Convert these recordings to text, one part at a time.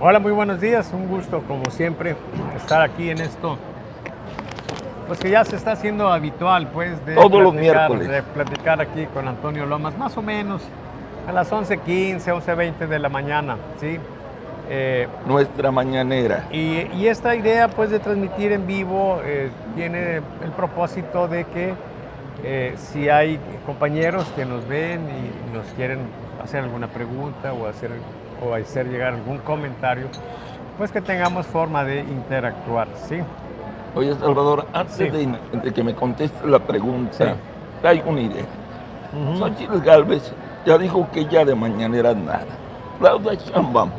Hola, muy buenos días. Un gusto, como siempre, estar aquí en esto. Pues que ya se está haciendo habitual, pues, Todos los miércoles. de platicar aquí con Antonio Lomas, más o menos a las 11:15, 11:20 de la mañana, ¿sí? Nuestra mañanera. Y esta idea, pues, de transmitir en vivo tiene el propósito de que si hay compañeros que nos ven y nos quieren hacer alguna pregunta o hacer llegar algún comentario, pues que tengamos forma de interactuar, ¿sí? Oye, Salvador, antes Sí. de que me conteste la pregunta, Sí. traigo una idea. Ujú. Xochitl Gálvez ya dijo que ella de mañanera nada. Claudia Sheinbaum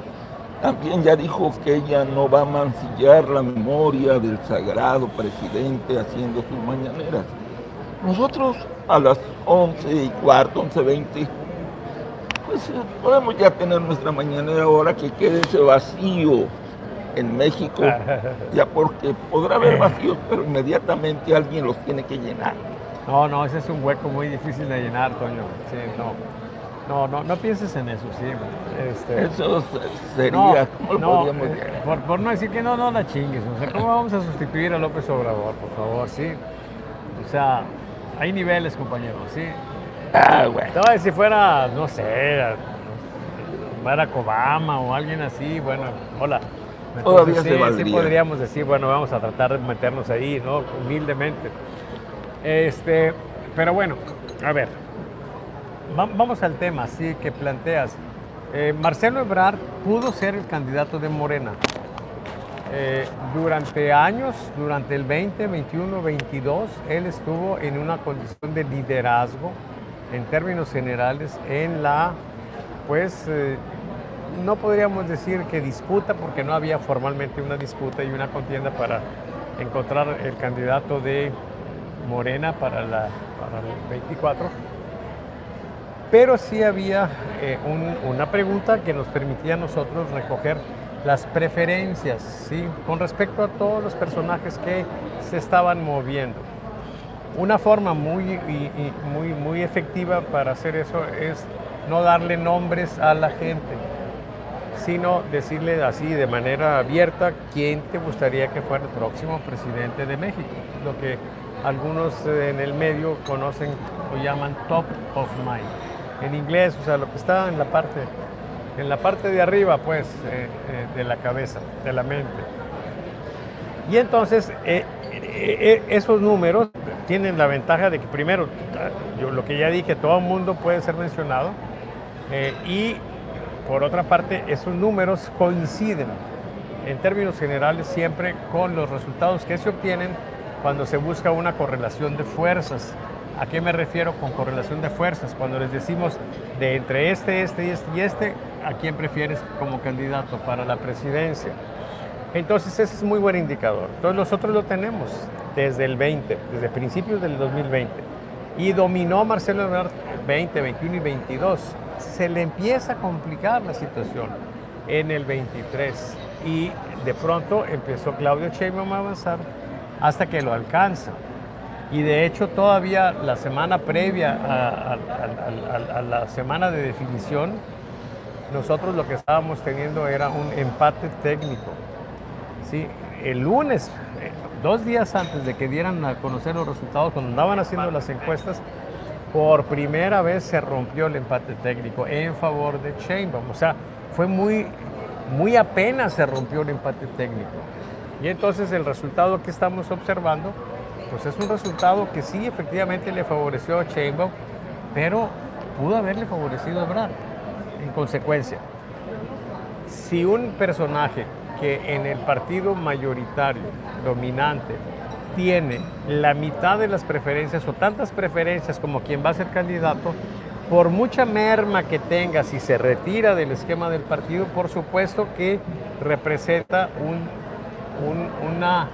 también ya dijo que ella no va a mancillar la memoria del sagrado presidente haciendo sus mañaneras. Nosotros a las 11:15, 11:20, pues podemos ya tener nuestra mañanera ahora, que quede ese vacío en México, ya porque podrá haber vacíos, pero inmediatamente alguien los tiene que llenar. No, ese es un hueco muy difícil de llenar, Toño. Sí, no pienses en eso, sí. Eso No, sería, ¿cómo lo no, podríamos llegar? por no decir que no la chingues. O sea, ¿cómo vamos a sustituir a López Obrador, por favor, sí? O sea, hay niveles, compañeros, sí. Bueno. No, si fuera, no sé, Barack Obama o alguien así, bueno, hola. Todavía Entonces, se sí valdría. podríamos decir, bueno, vamos a tratar de meternos ahí, ¿no? Humildemente. Pero bueno, a ver, vamos al tema, sí, que planteas. Marcelo Ebrard pudo ser el candidato de Morena. Durante años, durante el 20, 21, 22, él estuvo en una condición de liderazgo, en términos generales, en la, pues, no podríamos decir que disputa, porque no había formalmente una disputa y una contienda para encontrar el candidato de Morena para el 24, pero sí había una pregunta que nos permitía a nosotros recoger las preferencias, ¿sí? Con respecto a todos los personajes que se estaban moviendo. Una forma muy efectiva para hacer eso es no darle nombres a la gente, sino decirle así de manera abierta quién te gustaría que fuera el próximo presidente de México, lo que algunos en el medio conocen o llaman top of mind. En inglés, o sea, lo que está en la parte de arriba, pues, de la cabeza, de la mente. Y entonces, esos números tienen la ventaja de que, primero, yo lo que ya dije, todo el mundo puede ser mencionado, y por otra parte, esos números coinciden en términos generales siempre con los resultados que se obtienen cuando se busca una correlación de fuerzas. ¿A qué me refiero con correlación de fuerzas? Cuando les decimos de entre este, ¿a quién prefieres como candidato para la presidencia? Entonces ese es muy buen indicador. Entonces nosotros lo tenemos desde el 20, desde principios del 2020. Y dominó Marcelo Ebrard 20, 21 y 22. Se le empieza a complicar la situación en el 23. Y de pronto empezó Claudia Sheinbaum a avanzar hasta que lo alcanza. Y de hecho todavía la semana previa a la semana de definición, nosotros lo que estábamos teniendo era un empate técnico. ¿Sí? El lunes, 2 días antes de que dieran a conocer los resultados, cuando andaban haciendo las encuestas, por primera vez se rompió el empate técnico en favor de Sheinbaum. O sea, fue muy apenas se rompió el empate técnico. Y entonces el resultado que estamos observando, pues es un resultado que sí, efectivamente le favoreció a Sheinbaum, pero pudo haberle favorecido a Ebrard. En consecuencia, si un personaje que en el partido mayoritario, dominante, tiene la mitad de las preferencias o tantas preferencias como quien va a ser candidato, por mucha merma que tenga, si se retira del esquema del partido, por supuesto que representa una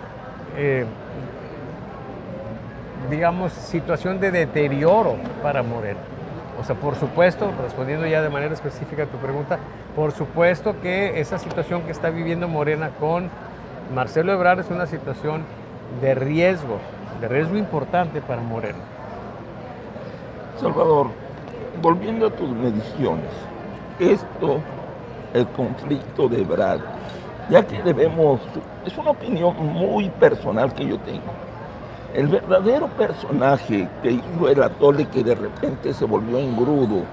digamos, situación de deterioro para Morena. O sea, por supuesto, respondiendo ya de manera específica a tu pregunta, por supuesto que esa situación que está viviendo Morena con Marcelo Ebrard es una situación de riesgo importante para Morena. Salvador, volviendo a tus mediciones, esto el conflicto de Ebrard, ya que es una opinión muy personal que yo tengo. El verdadero personaje que hizo el atole, que de repente se volvió engrudo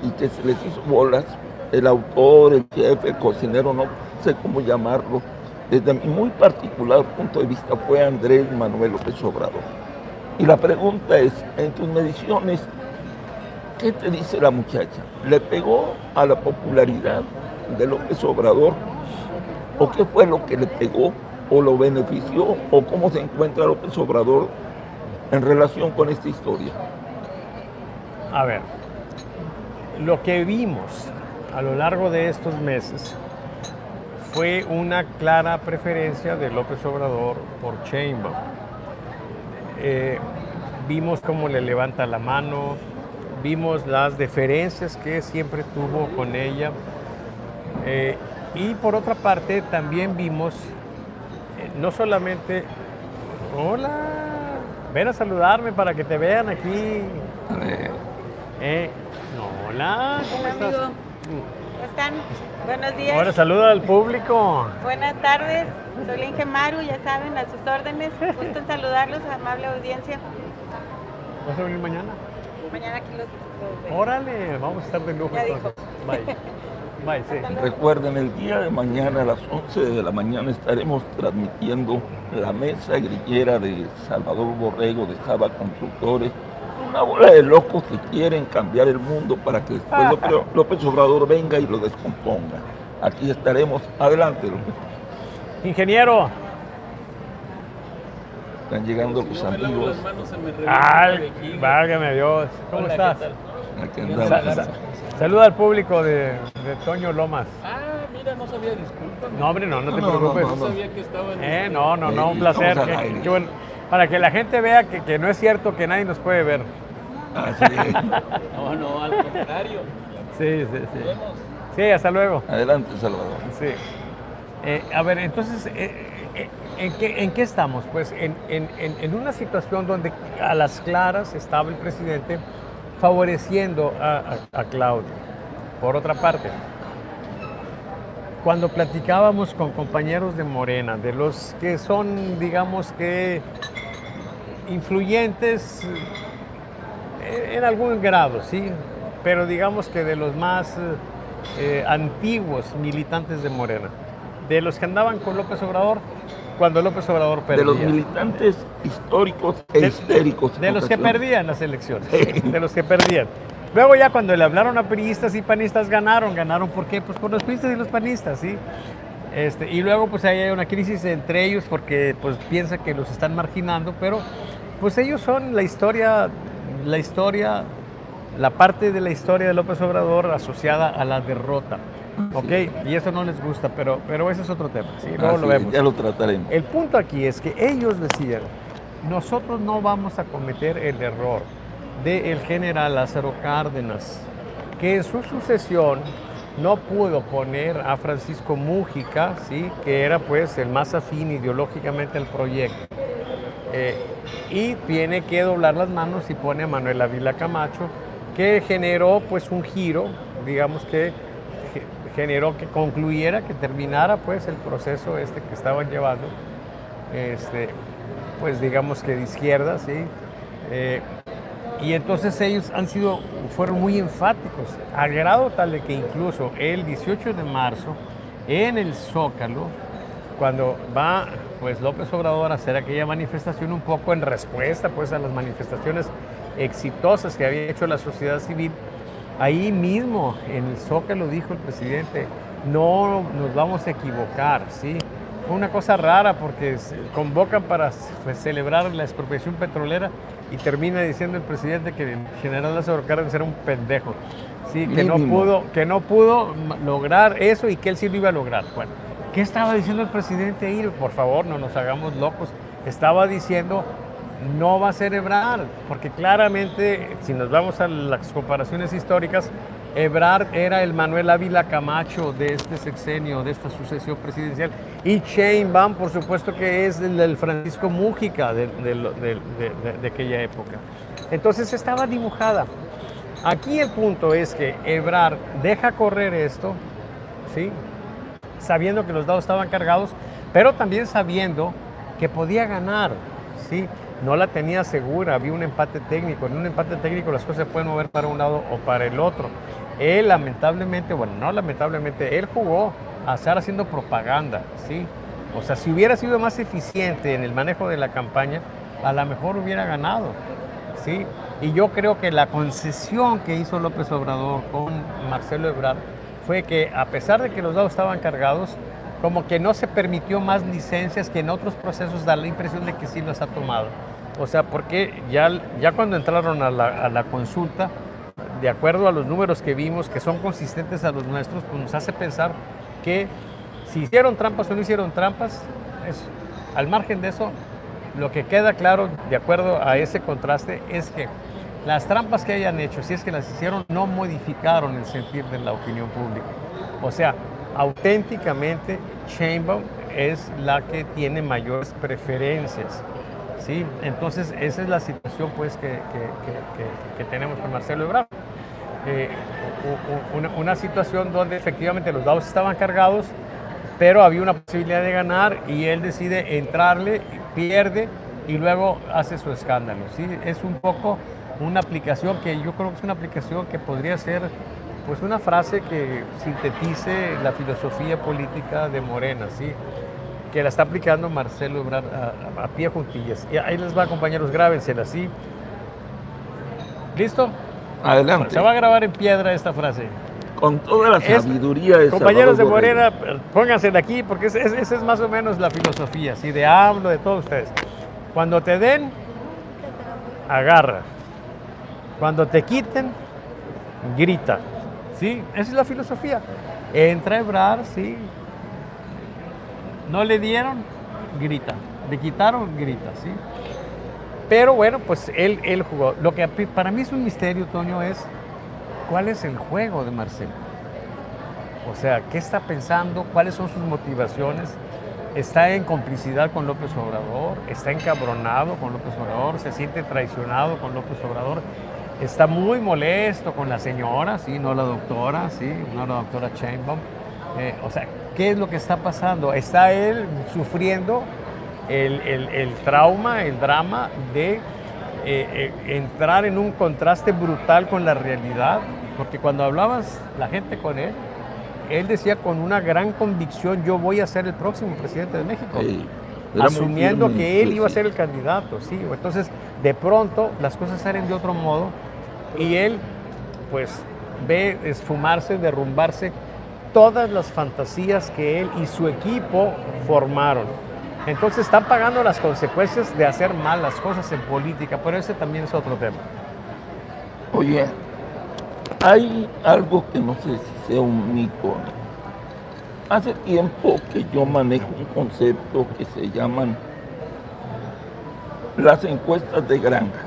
y que se les hizo bolas, el autor, el jefe, el cocinero, no sé cómo llamarlo, desde mi muy particular punto de vista, fue Andrés Manuel López Obrador. Y la pregunta es, en tus mediciones, ¿qué te dice la muchacha? ¿Le pegó a la popularidad de López Obrador? ¿O qué fue lo que le pegó? ¿O lo benefició? ¿O cómo se encuentra López Obrador en relación con esta historia? A ver, lo que vimos a lo largo de estos meses fue una clara preferencia de López Obrador por Sheinbaum. Vimos cómo le levanta la mano, vimos las deferencias que siempre tuvo con ella, y por otra parte también vimos no solamente, hola, ven a saludarme para que te vean aquí. Hola, ¿cómo estás? Amigo, ¿cómo están? Buenos días. Ahora saluda al público. Buenas tardes. Soy Linge Maru, ya saben, a sus órdenes. Gusto en saludarlos, amable audiencia. ¿Vas a venir mañana? Mañana aquí los veo. Órale, vamos a estar de lujo Ya entonces. Bye. Bye, sí. Recuerden, el día de mañana a las 11 de la mañana estaremos transmitiendo la mesa grillera de Salvador Borrego de Saba Constructores. Una bola de locos que quieren cambiar el mundo para que después López Obrador venga y lo descomponga. Aquí estaremos. Adelante, López. Ingeniero. Están llegando los amigos. Ay, válgame Dios. ¿Cómo estás? Aquí andamos. Saluda al público de Toño Lomas. Ah, mira, no sabía, disculpa. No, hombre, no te preocupes. No sabía que estaba en No, un placer. Estamos al aire. Qué bueno. Para que la gente vea que no es cierto que nadie nos puede ver. Así es. No, al contrario. Sí. Sí, hasta luego. Adelante, Salvador. Sí. A ver, entonces, ¿en qué estamos? Pues en una situación donde a las claras estaba el presidente favoreciendo a Claudia. Por otra parte, cuando platicábamos con compañeros de Morena, de los que son, digamos que, influyentes en algún grado, ¿sí? Pero digamos que de los más antiguos militantes de Morena, de los que andaban con López Obrador, cuando López Obrador perdía. De los militantes históricos e histéricos. De los que perdían las elecciones, de los que perdían. Luego ya cuando le hablaron a priistas y panistas ganaron. ¿Por qué? Pues por los priistas y los panistas, ¿sí? Y luego pues ahí hay una crisis entre ellos porque pues piensa que los están marginando, pero pues ellos son la parte de la historia de López Obrador asociada a la derrota. ¿Ok? Y eso no les gusta, pero ese es otro tema, ¿sí? Luego lo vemos. Ya lo trataremos. El punto aquí es que ellos decían, nosotros no vamos a cometer el error del general Lázaro Cárdenas, que en su sucesión no pudo poner a Francisco Múgica, ¿sí? Que era pues el más afín ideológicamente al proyecto. Y tiene que doblar las manos y pone a Manuel Ávila Camacho, que generó pues un giro, digamos que generó que concluyera, que terminara pues el proceso que estaban llevando, pues digamos que de izquierda, ¿sí? Y entonces ellos fueron muy enfáticos, al grado tal de que incluso el 18 de marzo, en el Zócalo, cuando va pues López Obrador a hacer aquella manifestación un poco en respuesta pues a las manifestaciones exitosas que había hecho la sociedad civil, ahí mismo en el Zócalo dijo el presidente, no nos vamos a equivocar, ¿sí? Fue una cosa rara porque convocan para celebrar la expropiación petrolera y termina diciendo el presidente que el general Lázaro Cárdenas era un pendejo, ¿sí? Que no pudo lograr eso y que él sí lo iba a lograr. Bueno, ¿qué estaba diciendo el presidente ahí? Por favor, no nos hagamos locos. Estaba diciendo, no va a ser Ebrard, porque claramente, si nos vamos a las comparaciones históricas, Ebrard era el Manuel Ávila Camacho de este sexenio, de esta sucesión presidencial, y Sheinbaum, por supuesto, que es el Francisco Múgica de aquella época. Entonces estaba dibujada. Aquí el punto es que Ebrard deja correr esto, ¿sí? Sabiendo que los dados estaban cargados, pero también sabiendo que podía ganar, ¿sí? No la tenía segura, había un empate técnico. En un empate técnico las cosas se pueden mover para un lado o para el otro. Él lamentablemente, bueno, no lamentablemente, él jugó a estar haciendo propaganda, ¿sí? O sea, si hubiera sido más eficiente en el manejo de la campaña, a lo mejor hubiera ganado, ¿sí? Y yo creo que la concesión que hizo López Obrador con Marcelo Ebrard fue que, a pesar de que los dados estaban cargados, como que no se permitió más licencias, que en otros procesos da la impresión de que sí los ha tomado. O sea, porque ya cuando entraron a la consulta, de acuerdo a los números que vimos, que son consistentes a los nuestros, pues nos hace pensar que si hicieron trampas o no hicieron trampas, al margen de eso, lo que queda claro, de acuerdo a ese contraste, es que las trampas que hayan hecho, si es que las hicieron, no modificaron el sentir de la opinión pública. O sea, auténticamente Sheinbaum es la que tiene mayores preferencias, ¿sí? Entonces esa es la situación pues que tenemos con Marcelo Ebrard. Una situación donde efectivamente los dados estaban cargados, pero había una posibilidad de ganar y él decide entrarle, pierde y luego hace su escándalo, ¿sí? Es un poco una aplicación que yo creo que es una aplicación que podría ser pues una frase que sintetice la filosofía política de Morena, ¿sí? Que la está aplicando Marcelo Ebrard a pie juntillas. Y ahí les va, compañeros, grábensela, ¿sí? ¿Listo? Adelante. Se va a grabar en piedra esta frase. Con toda la sabiduría de compañeros de Salvador Morena, Borrego. póngansela aquí, porque esa es más o menos la filosofía, ¿sí? De AMLO, de todos ustedes. Cuando te den, agarra. Cuando te quiten, grita. ¿Sí? Esa es la filosofía. Entra Ebrard, sí. No le dieron, grita. Le quitaron, grita, ¿sí? Pero bueno, pues él jugó. Lo que para mí es un misterio, Toño, es cuál es el juego de Marcelo. O sea, ¿qué está pensando? ¿Cuáles son sus motivaciones? ¿Está en complicidad con López Obrador? ¿Está encabronado con López Obrador? ¿Se siente traicionado con López Obrador? Está muy molesto con la señora, ¿sí? No la doctora, ¿sí? No la doctora Sheinbaum. O sea, ¿qué es lo que está pasando? ¿Está él sufriendo el trauma, el drama de entrar en un contraste brutal con la realidad? Porque cuando hablabas la gente con él decía con una gran convicción: yo voy a ser el próximo presidente de México. Sí, asumiendo firme, que él sí, iba a sí. ser el candidato, ¿sí? Entonces, de pronto, las cosas salen de otro modo y él, pues, ve esfumarse, derrumbarse todas las fantasías que él y su equipo formaron. Entonces, están pagando las consecuencias de hacer mal las cosas en política, pero ese también es otro tema. Oye, hay algo que no sé si sea un mito. Hace tiempo que yo manejo un concepto que se llaman las encuestas de granja.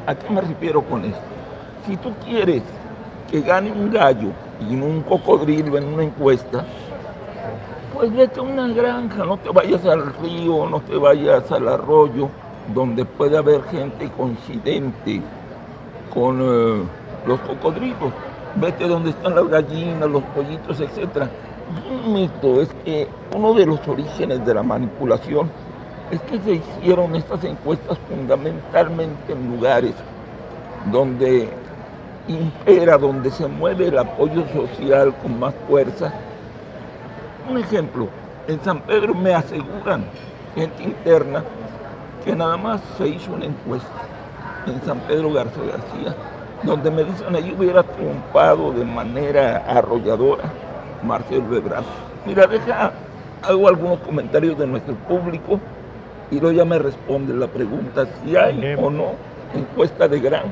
¿A qué me refiero con esto? Si tú quieres que gane un gallo y no un cocodrilo en una encuesta, pues vete a una granja, no te vayas al río, no te vayas al arroyo, donde puede haber gente coincidente con los cocodrilos. Vete donde están las gallinas, los pollitos, etc. Un mito es que uno de los orígenes de la manipulación es que se hicieron estas encuestas fundamentalmente en lugares donde impera, donde se mueve el apoyo social con más fuerza. Un ejemplo, en San Pedro me aseguran, gente interna, que nada más se hizo una encuesta en San Pedro Garza García, donde me dicen ahí hubiera triunfado de manera arrolladora Marcelo Ebrard. Mira, hago algunos comentarios de nuestro público y luego ya me responde la pregunta si hay o no encuesta de granja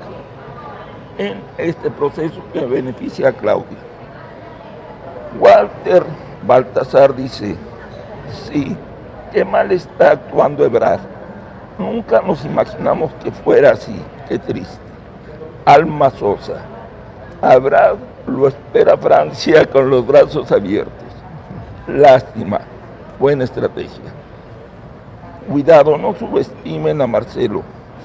en este proceso que beneficia a Claudia. Walter Baltasar dice: sí, qué mal está actuando Ebrard. Nunca nos imaginamos que fuera así, qué triste. Alma Sosa: a Ebrard lo espera Francia con los brazos abiertos. Lástima, buena estrategia. Cuidado, no subestimen a Marcelo,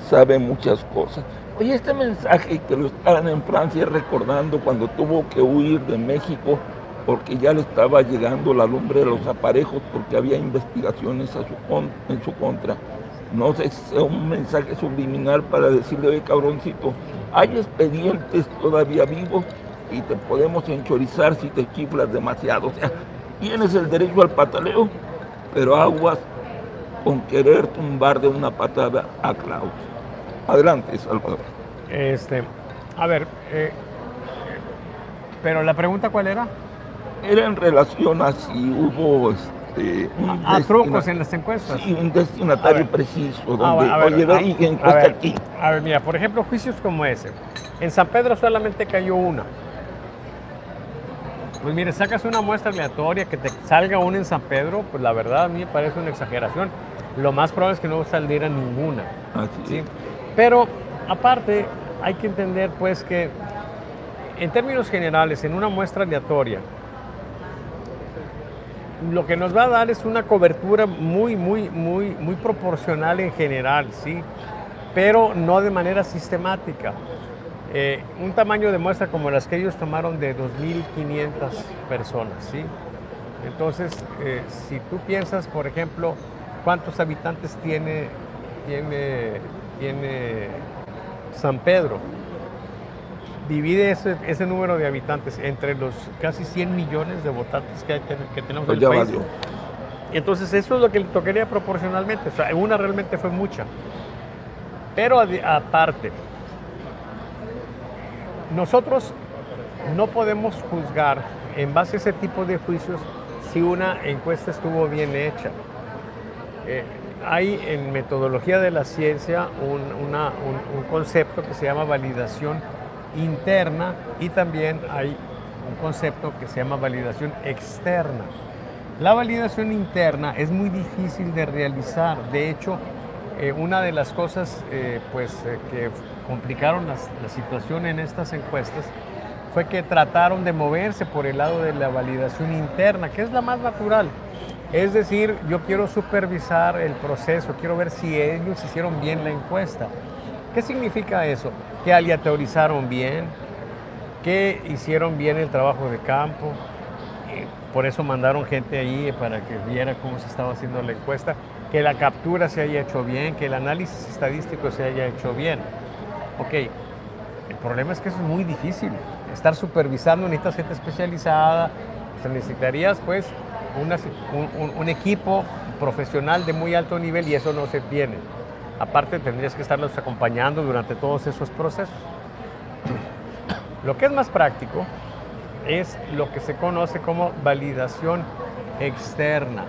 sabe muchas cosas. Oye, este mensaje que lo estaban en Francia recordando cuando tuvo que huir de México porque ya le estaba llegando la lumbre de los aparejos, porque había investigaciones en su contra. No sé si sea un mensaje subliminal para decirle, oye, cabroncito, hay expedientes todavía vivos y te podemos enchorizar si te chiflas demasiado. O sea, tienes el derecho al pataleo, pero aguas con querer tumbar de una patada a Claudio. Adelante, Salvador. A ver, pero la pregunta, ¿cuál era? Era en relación a si hubo trucos en las encuestas. Sí, un destinatario preciso, donde, encuesta aquí. A ver, mira, por ejemplo, juicios como ese. En San Pedro solamente cayó una. Pues mire, sacas una muestra aleatoria, que te salga una en San Pedro, pues la verdad a mí me parece una exageración. Lo más probable es que no saliera ninguna. ¿Sí? Pero, aparte, hay que entender pues que, en términos generales, en una muestra aleatoria, lo que nos va a dar es una cobertura muy proporcional en general, ¿sí? Pero no de manera sistemática. Un tamaño de muestra como las que ellos tomaron de 2.500 personas, ¿sí? Entonces, si tú piensas, por ejemplo, cuántos habitantes tiene San Pedro, divide ese número de habitantes entre los casi 100 millones de votantes que tenemos en el país. Valió. Entonces eso es lo que le tocaría proporcionalmente. O sea, una realmente fue mucha. Pero aparte, nosotros no podemos juzgar en base a ese tipo de juicios si una encuesta estuvo bien hecha. Hay en metodología de la ciencia un concepto que se llama validación interna y también hay un concepto que se llama validación externa. La validación interna es muy difícil de realizar. De hecho, una de las cosas que complicaron la situación en estas encuestas fue que trataron de moverse por el lado de la validación interna, que es la más natural. Es decir, yo quiero supervisar el proceso, quiero ver si ellos hicieron bien la encuesta. ¿Qué significa eso? Que aleatorizaron bien, que hicieron bien el trabajo de campo, por eso mandaron gente ahí para que viera cómo se estaba haciendo la encuesta, que la captura se haya hecho bien, que el análisis estadístico se haya hecho bien. Ok, el problema es que eso es muy difícil. Estar supervisando, necesitas gente especializada, necesitarías pues un equipo profesional de muy alto nivel y eso no se tiene. Aparte tendrías que estarlos acompañando durante todos esos procesos. Lo que es más práctico es lo que se conoce como validación externa,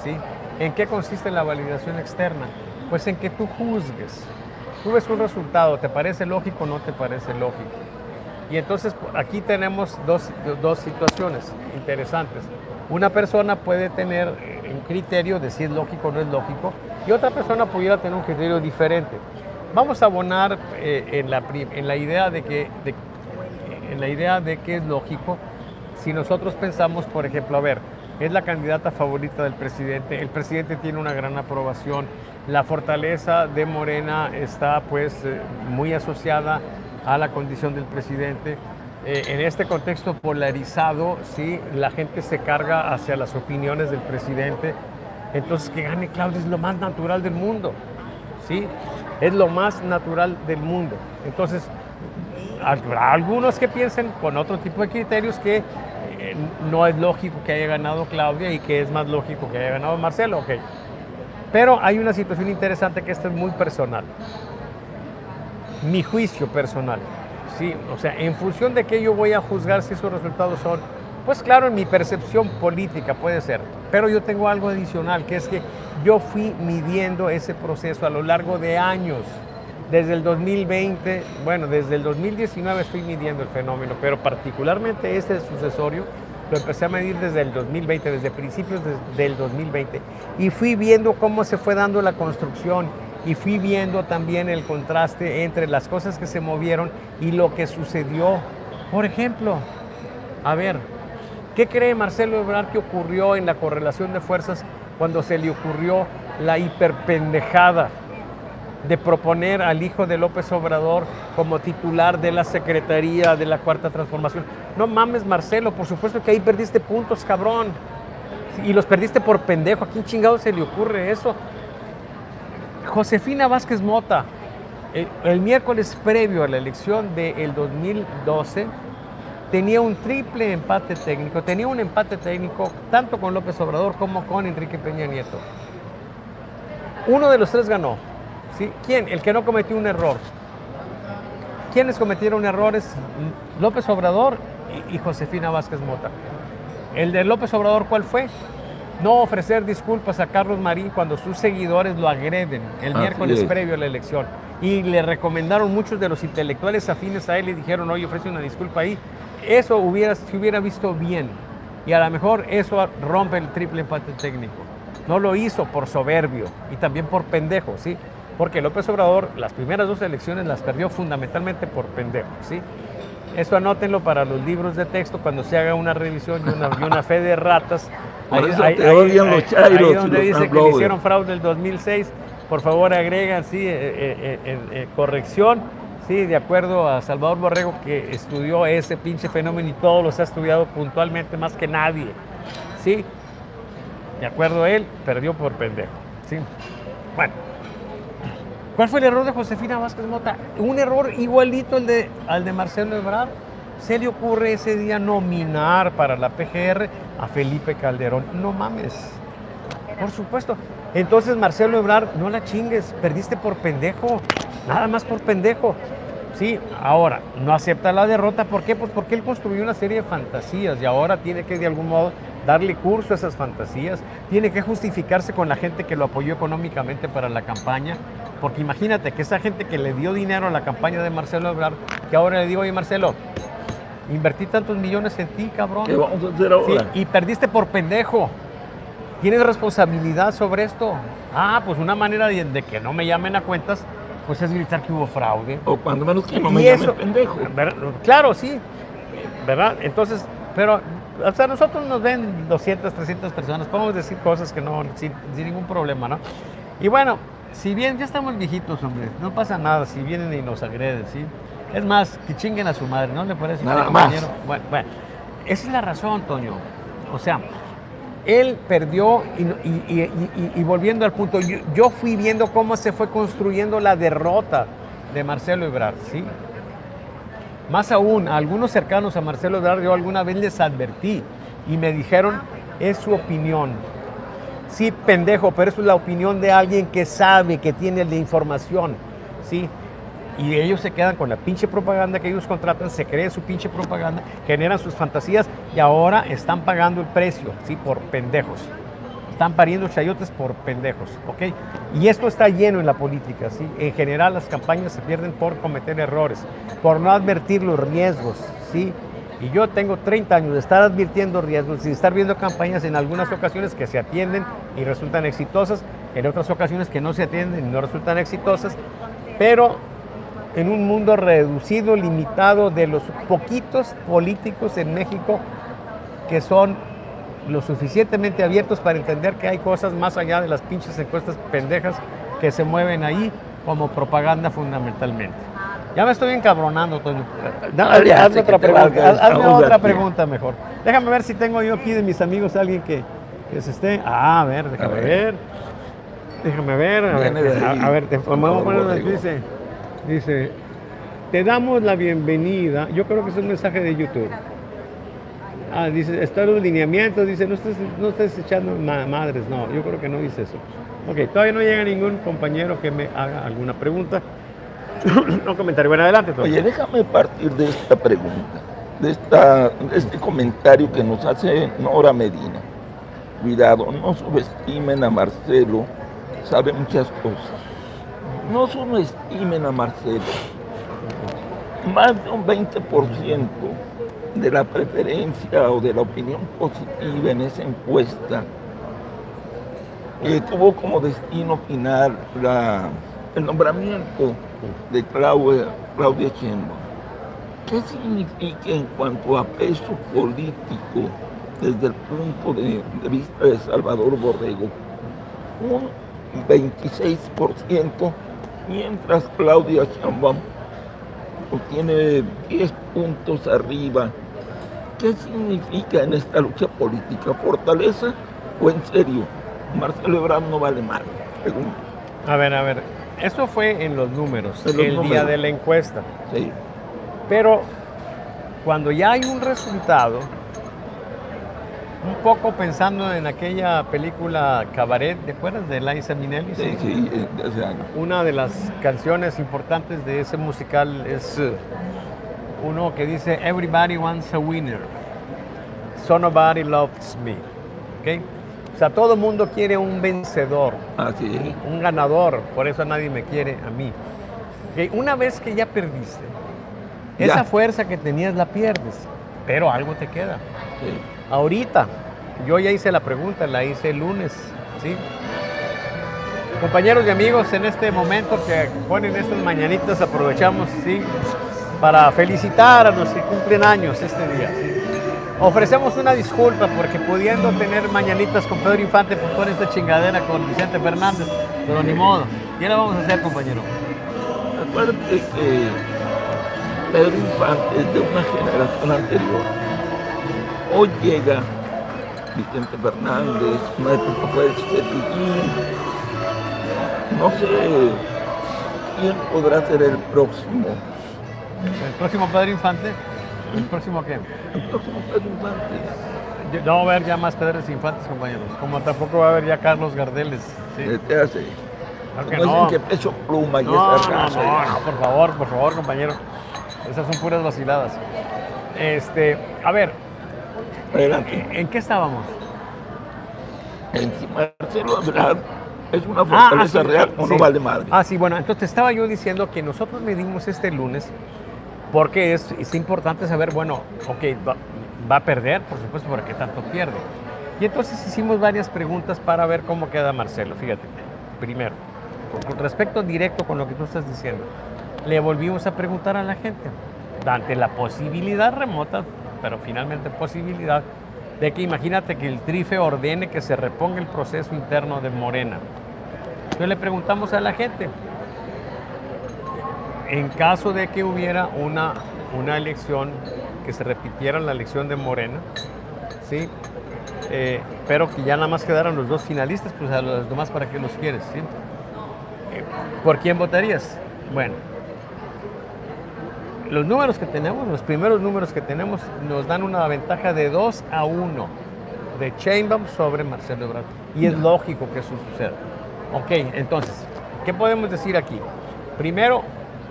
¿sí? ¿En qué consiste la validación externa? Pues en que tú juzgues. Tú ves un resultado, ¿te parece lógico o no te parece lógico? Y entonces aquí tenemos dos situaciones interesantes. Una persona puede tener un criterio de si es lógico o no es lógico, y otra persona pudiera tener un criterio diferente. Vamos a abonar en la idea de que es lógico si nosotros pensamos, por ejemplo, a ver, es la candidata favorita del presidente, el presidente tiene una gran aprobación, la fortaleza de Morena está pues muy asociada a la condición del presidente. En este contexto polarizado, sí, la gente se carga hacia las opiniones del presidente. Entonces, que gane Claudio es lo más natural del mundo, ¿sí? Es lo más natural del mundo. Entonces, habrá algunos que piensen con otro tipo de criterios que no es lógico que haya ganado Claudia y que es más lógico que haya ganado Marcelo, ok. Pero hay una situación interesante que esta es muy personal. Mi juicio personal. Sí, o sea, en función de qué yo voy a juzgar si esos resultados son, pues claro, en mi percepción política puede ser, pero yo tengo algo adicional, que es que yo fui midiendo ese proceso a lo largo de años, desde el 2020, bueno, desde el 2019 estoy midiendo el fenómeno, pero particularmente este sucesorio lo empecé a medir desde el 2020, desde principios del 2020, y fui viendo cómo se fue dando la construcción, y fui viendo también el contraste entre las cosas que se movieron y lo que sucedió. Por ejemplo, a ver, ¿qué cree Marcelo Ebrard que ocurrió en la correlación de fuerzas cuando se le ocurrió la hiperpendejada de proponer al hijo de López Obrador como titular de la Secretaría de la Cuarta Transformación? No mames, Marcelo, por supuesto que ahí perdiste puntos, cabrón. Y los perdiste por pendejo. ¿A quién chingado se le ocurre eso? Josefina Vázquez Mota, el miércoles previo a la elección del 2012, tenía un triple empate técnico. Tenía un empate técnico tanto con López Obrador como con Enrique Peña Nieto. Uno de los tres ganó. ¿Sí? ¿Quién? El que no cometió un error. ¿Quiénes cometieron errores? López Obrador y Josefina Vázquez Mota. El de López Obrador, ¿cuál fue? No ofrecer disculpas a Carlos Marín cuando sus seguidores lo agreden el miércoles previo a la elección. Y le recomendaron muchos de los intelectuales afines a él y dijeron, oye, ofrece una disculpa ahí. Eso se hubiera visto bien. Y a lo mejor eso rompe el triple empate técnico. No lo hizo por soberbio y también por pendejo, ¿sí? Porque López Obrador las primeras dos elecciones las perdió fundamentalmente por pendejo, ¿sí? Eso anótenlo para los libros de texto cuando se haga una revisión y una fe de ratas. Ahí donde dice que le hicieron fraude el 2006, por favor agregan, sí, corrección, sí, de acuerdo a Salvador Borrego, que estudió ese pinche fenómeno y todos los ha estudiado puntualmente más que nadie, sí. De acuerdo a él, perdió por pendejo, sí. Bueno. ¿Cuál fue el error de Josefina Vázquez Mota? Un error igualito al de Marcelo Ebrard. Se le ocurre ese día nominar para la PGR a Felipe Calderón. No mames. Por supuesto. Entonces, Marcelo Ebrard, no la chingues. Perdiste por pendejo. Nada más por pendejo. Sí, ahora, no acepta la derrota. ¿Por qué? Pues porque él construyó una serie de fantasías y ahora tiene que, de algún modo, darle curso a esas fantasías. Tiene que justificarse con la gente que lo apoyó económicamente para la campaña. Porque imagínate que esa gente que le dio dinero a la campaña de Marcelo Ebrard, que ahora le digo, oye, Marcelo, invertí tantos millones en ti, cabrón. ¿Qué vamos a hacer ahora? Sí, y perdiste por pendejo. ¿Tienes responsabilidad sobre esto? Ah, pues una manera de que no me llamen a cuentas, pues es gritar que hubo fraude. O cuando menos que no me llamen pendejo. Claro, sí, ¿verdad? Entonces, pero, o sea, nosotros nos ven 200, 300 personas, podemos decir cosas que no, sin ningún problema, ¿no? Y bueno, si bien ya estamos viejitos, hombre, no pasa nada si vienen y nos agreden, ¿sí? Es más, que chinguen a su madre, ¿no le parece? Nada más. Bueno, esa es la razón, Toño. O sea, él perdió y volviendo al punto, yo fui viendo cómo se fue construyendo la derrota de Marcelo Ebrard, ¿sí? Más aún, a algunos cercanos a Marcelo Ebrard yo alguna vez les advertí y me dijeron, es su opinión. Sí, pendejo, pero eso es la opinión de alguien que sabe, que tiene la información, ¿sí? Y ellos se quedan con la pinche propaganda que ellos contratan, se creen su pinche propaganda, generan sus fantasías y ahora están pagando el precio, ¿sí? Por pendejos. Están pariendo chayotes por pendejos, ¿ok? Y esto está lleno en la política, ¿sí? En general las campañas se pierden por cometer errores, por no advertir los riesgos, ¿sí? Y yo tengo 30 años de estar advirtiendo riesgos y de estar viendo campañas en algunas ocasiones que se atienden y resultan exitosas, en otras ocasiones que no se atienden y no resultan exitosas, pero en un mundo reducido, limitado de los poquitos políticos en México que son lo suficientemente abiertos para entender que hay cosas más allá de las pinches encuestas pendejas que se mueven ahí como propaganda fundamentalmente. Ya me estoy encabronando, Toño. Hazme otra pregunta. Hazme otra pregunta mejor. Déjame ver si tengo yo aquí de mis amigos alguien que se esté. A ver, déjame ver. Déjame ver. A ver, vamos a poner dice, te damos la bienvenida. Yo creo que es un mensaje de YouTube. Dice, están los lineamientos. Dice, no estés echando madres. No, yo creo que no dice eso. Ok, todavía no llega ningún compañero que me haga alguna pregunta. No comentario. Bueno, adelante. Oye, déjame partir de esta pregunta, de este comentario que nos hace Nora Medina. Cuidado, no subestimen a Marcelo, sabe muchas cosas. No subestimen a Marcelo. Más de un 20% de la preferencia o de la opinión positiva en esa encuesta tuvo como destino final el nombramiento de Claudia Sheinbaum. ¿Qué significa en cuanto a peso político desde el punto de vista de Salvador Borrego? Un 26%, mientras Claudia Sheinbaum obtiene 10 puntos arriba ¿qué significa en esta lucha política? ¿Fortaleza o en serio? Marcelo Ebrard no vale mal, según. A ver, eso fue en los números, En los el día números. de la encuesta. Sí, Pero cuando ya hay un resultado, un poco pensando en aquella película Cabaret, ¿te acuerdas de Liza Minnelli? sí, de hace años. Una de las canciones importantes de ese musical es uno que dice Everybody wants a winner, so nobody loves me. ¿Ok? O sea, todo el mundo quiere un vencedor, Así es. un ganador, por eso nadie me quiere a mí. ¿Ok? Una vez que ya perdiste, Ya. esa fuerza que tenías la pierdes, pero algo te queda. Sí. Ahorita, yo ya hice la pregunta, la hice el lunes, ¿sí? Compañeros y amigos, en este momento que ponen estas mañanitas, aprovechamos, ¿sí?, para felicitar a los que cumplen años este día, ¿sí? Ofrecemos una disculpa porque pudiendo tener mañanitas con Pedro Infante, pues poner esta chingadera con Vicente Fernández, pero ni modo. ¿Qué le vamos a hacer, compañero? Acuérdate que Pedro Infante es de una generación anterior. Hoy llega Vicente Fernández, una época fue Cepillín. No sé quién podrá ser el próximo. ¿El próximo Pedro Infante? ¿El próximo qué? El próximo Pedro Infante. No va a haber ya más Pedros Infantes, compañeros. Como tampoco va a haber ya Carlos Gardeles. ¿Sí? ¿Qué hace? Claro que Como no. dicen que Peso Pluma y No, esa no, raza. no, por favor, compañero. Esas son puras vaciladas. A ver, Adelante. ¿en qué estábamos? Si Marcelo Ebrard es una fortaleza real o no vale madre. Sí, bueno, entonces estaba yo diciendo que nosotros medimos este lunes porque es importante saber, bueno, ok, va a perder, por supuesto, porque tanto pierde. Y entonces hicimos varias preguntas para ver cómo queda Marcelo. Fíjate, primero, con respecto directo con lo que tú estás diciendo, le volvimos a preguntar a la gente, ante la posibilidad remota, pero finalmente posibilidad, de que imagínate que el TRIFE ordene que se reponga el proceso interno de Morena. Entonces le preguntamos a la gente, en caso de que hubiera una elección, que se repitiera la elección de Morena, ¿sí? Pero que ya nada más quedaran los dos finalistas, pues a los demás, ¿para qué los quieres? ¿Sí? ¿Por quién votarías? Bueno, los números que tenemos, los primeros números que tenemos, nos dan una ventaja de 2-1 de Sheinbaum sobre Marcelo Ebrard. Y es lógico que eso suceda. Ok, entonces, ¿qué podemos decir aquí? Primero,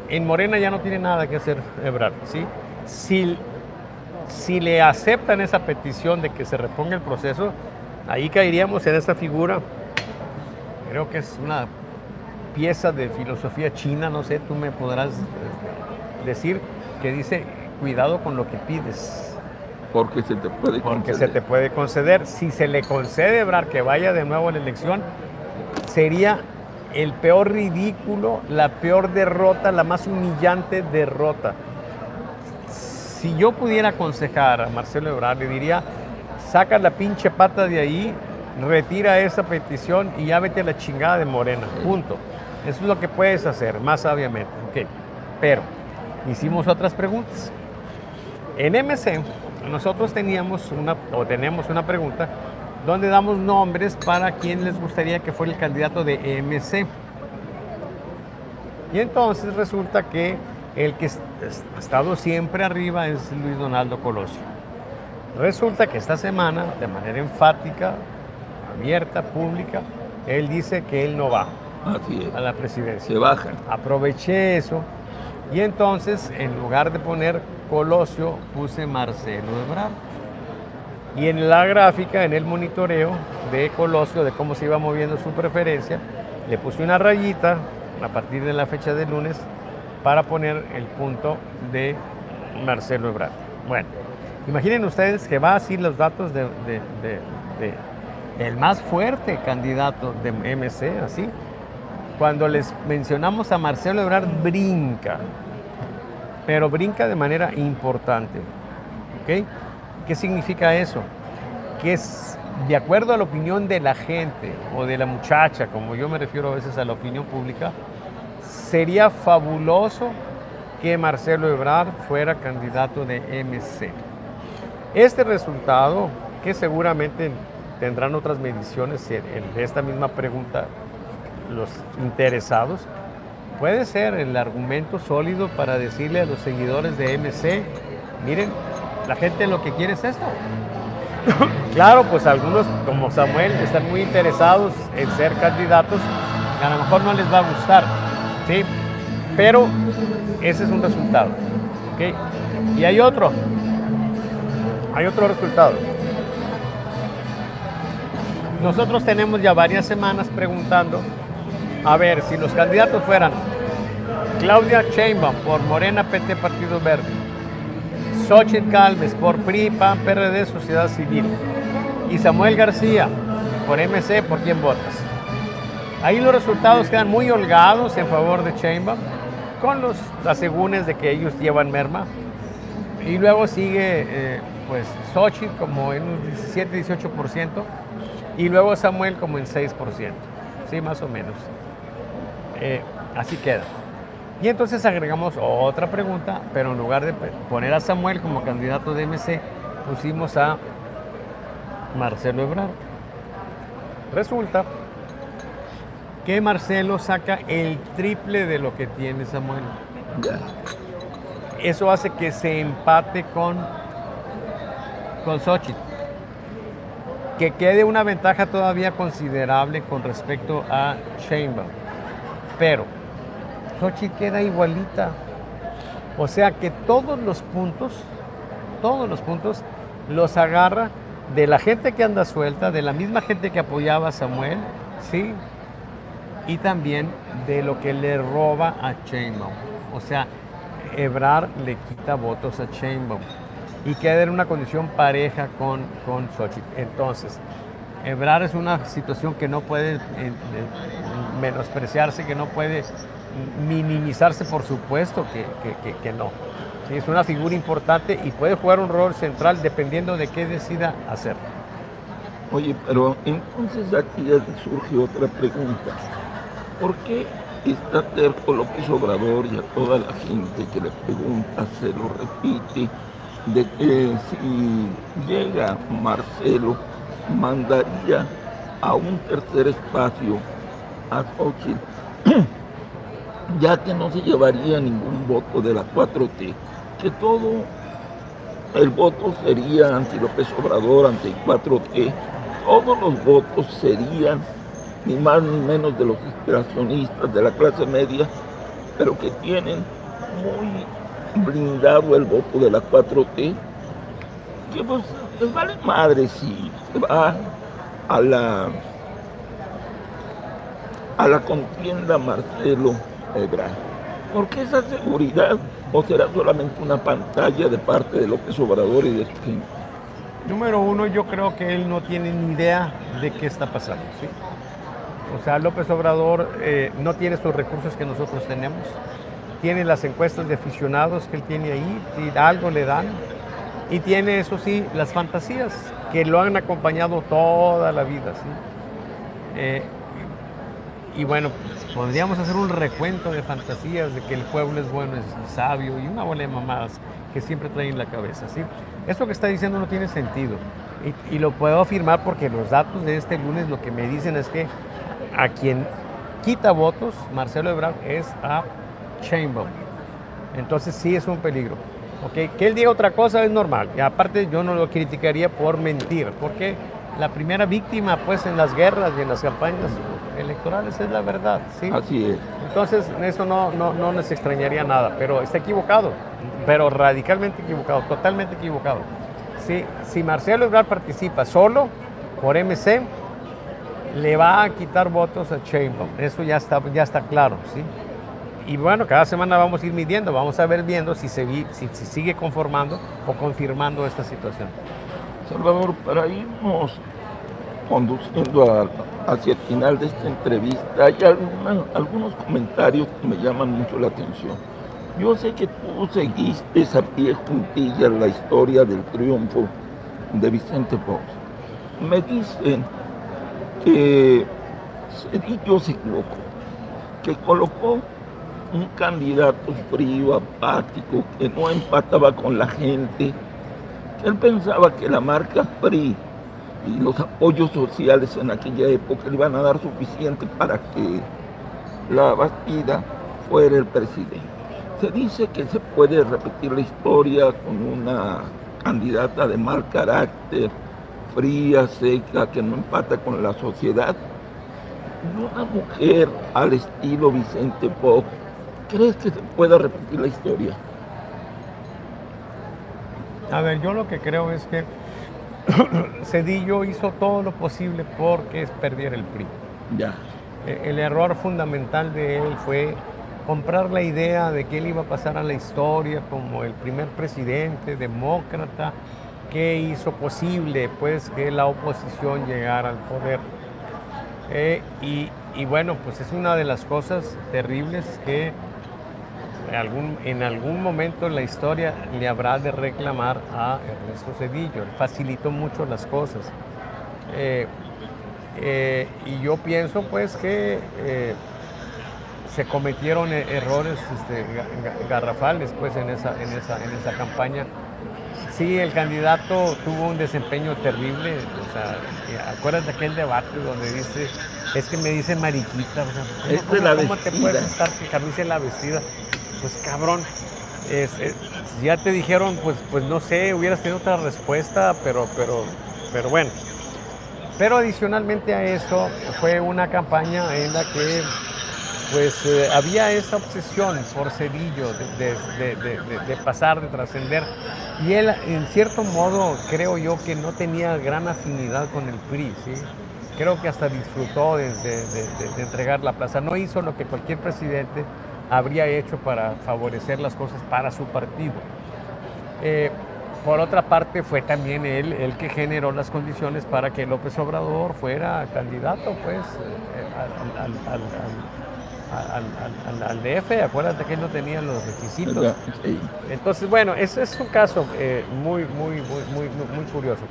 en Morena ya no tiene nada que hacer Ebrard, ¿sí? Si le aceptan esa petición de que se reponga el proceso, ahí caeríamos en esa figura, creo que es una pieza de filosofía china, no sé, tú me podrás decir, que dice, cuidado con lo que pides. Porque se te puede conceder. Porque se te puede conceder. Si se le concede a Ebrard que vaya de nuevo a la elección, sería el peor ridículo, la peor derrota, la más humillante derrota. Si yo pudiera aconsejar a Marcelo Ebrard, le diría, saca la pinche pata de ahí, retira esa petición y ya vete a la chingada de Morena, punto. Eso es lo que puedes hacer, más sabiamente. Okay. Pero hicimos otras preguntas. En MC, nosotros tenemos una pregunta donde damos nombres para quien les gustaría que fuera el candidato de MC. Y entonces resulta que el que ha estado siempre arriba es Luis Donaldo Colosio. Resulta que esta semana, de manera enfática, abierta, pública, él dice que él no va Así es. a la presidencia. Se baja. Aproveché eso y entonces, en lugar de poner Colosio, puse Marcelo Ebrard. Y en la gráfica, en el monitoreo de Colosio, de cómo se iba moviendo su preferencia, le puse una rayita a partir de la fecha del lunes para poner el punto de Marcelo Ebrard. Bueno, imaginen ustedes que va así los datos de el más fuerte candidato de MC, así. Cuando les mencionamos a Marcelo Ebrard, brinca, pero brinca de manera importante. ¿Ok? ¿Qué significa eso? Que es, de acuerdo a la opinión de la gente o de la muchacha, como yo me refiero a veces a la opinión pública, sería fabuloso que Marcelo Ebrard fuera candidato de MC. Este resultado, que seguramente tendrán otras mediciones en esta misma pregunta los interesados, puede ser el argumento sólido para decirle a los seguidores de MC, miren, la gente lo que quiere es esto. Claro, pues algunos como Samuel están muy interesados en ser candidatos, a lo mejor no les va a gustar, ¿sí? Pero ese es un resultado, ¿ok? Y hay otro resultado. Nosotros tenemos ya varias semanas preguntando, a ver, si los candidatos fueran Claudia Sheinbaum por Morena, PT, Partido Verde, Xóchitl Gálvez por PRI, PAN, PRD, Sociedad Civil, y Samuel García por MC, ¿por quién votas? Ahí los resultados quedan muy holgados en favor de Sheinbaum, con los asegúnes de que ellos llevan merma, y luego sigue pues Xóchitl como en un 17-18%, y luego Samuel como en 6%, sí, más o menos. Así queda. Y entonces agregamos otra pregunta, pero en lugar de poner a Samuel como candidato de MC, pusimos a Marcelo Ebrard. Resulta que Marcelo saca el triple de lo que tiene Samuel. Ya. Eso hace que se empate con Xóchitl, que quede una ventaja todavía considerable con respecto a Sheinbaum. Pero Xóchitl queda igualita. O sea que todos los puntos los agarra de la gente que anda suelta, de la misma gente que apoyaba a Samuel, ¿sí? Y también de lo que le roba a Sheinbaum. O sea, Ebrard le quita votos a Sheinbaum y queda en una condición pareja con Xóchitl. Entonces, Ebrard es una situación que no puede menospreciarse, que no puede minimizarse, por supuesto que no. Sí, es una figura importante y puede jugar un rol central dependiendo de qué decida hacer. Oye, pero entonces aquí ya surge otra pregunta. ¿Por qué está terco López Obrador y a toda la gente que le pregunta se lo repite, de que si llega Marcelo, mandaría a un tercer espacio a Xóchitl, ya que no se llevaría ningún voto de la 4T, que todo el voto sería anti López Obrador, anti 4T, todos los votos serían ni más ni menos de los aspiracionistas de la clase media, pero que tienen muy blindado el voto de la 4T, que pues les vale madre si se va a la contienda Marcelo Ebrard. ¿Por qué esa seguridad? ¿O será solamente una pantalla de parte de López Obrador y de su gente? Número uno, yo creo que él no tiene ni idea de qué está pasando, ¿sí? O sea, López Obrador no tiene esos recursos que nosotros tenemos, tiene las encuestas de aficionados que él tiene ahí, si algo le dan, y tiene, eso sí, las fantasías que lo han acompañado toda la vida, ¿sí? Y bueno, podríamos hacer un recuento de fantasías de que el pueblo es bueno, es sabio y una bola de mamadas que siempre trae en la cabeza, ¿sí? Esto que está diciendo no tiene sentido y lo puedo afirmar porque los datos de este lunes lo que me dicen es que a quien quita votos Marcelo Ebrard es a Sheinbaum. Entonces sí es un peligro. ¿Okay? Que él diga otra cosa es normal. Y aparte yo no lo criticaría por mentir, porque la primera víctima pues en las guerras y en las campañas electorales es la verdad, ¿sí? Así es. Entonces eso no les extrañaría nada, pero está equivocado, pero radicalmente equivocado, totalmente equivocado. Sí, si Marcelo Ebrard participa solo por MC, le va a quitar votos a Sheinbaum, eso ya está claro, ¿sí? Y bueno, cada semana vamos a ir midiendo, vamos a ver viendo si sigue conformando o confirmando esta situación. Salvador, para irnos conduciendo hacia el final de esta entrevista, hay algunos comentarios que me llaman mucho la atención. Yo sé que tú seguiste a pie juntillas la historia del triunfo de Vicente Fox. Me dicen que Cedillo se equivocó, que colocó un candidato frío, apático, que no empataba con la gente, Él pensaba que la marca PRI y los apoyos sociales en aquella época le iban a dar suficiente para que la Bastida fuera el presidente. Se dice que se puede repetir la historia con una candidata de mal carácter, fría, seca, que no empata con la sociedad, y una mujer al estilo Vicente Fox. ¿Crees que se pueda repetir la historia? A ver, yo lo que creo es que Zedillo hizo todo lo posible porque perdiera el PRI. Ya. El error fundamental de él fue comprar la idea de que él iba a pasar a la historia como el primer presidente demócrata que hizo posible pues que la oposición llegara al poder. Y bueno, pues es una de las cosas terribles que en algún momento en la historia le habrá de reclamar a Ernesto Zedillo. Facilitó mucho las cosas. Y yo pienso pues que se cometieron errores garrafales pues en esa campaña. Sí, el candidato tuvo un desempeño terrible. O sea, acuérdate de aquel debate donde dice, es que me dicen mariquita, o sea, ¿cómo te puedes estar quejando? Dice la vestida. Pues cabrón, si ya te dijeron, pues no sé, hubieras tenido otra respuesta, pero bueno. Pero adicionalmente a eso, fue una campaña en la que pues había esa obsesión por Zedillo de pasar, de trascender. Y él, en cierto modo, creo yo que no tenía gran afinidad con el PRI, ¿sí? Creo que hasta disfrutó de entregar la plaza. No hizo lo que cualquier presidente habría hecho para favorecer las cosas para su partido. Por otra parte, fue también él el que generó las condiciones para que López Obrador fuera candidato pues, al DF. Acuérdate que él no tenía los requisitos. Sí. Entonces, bueno, ese es un caso muy curioso.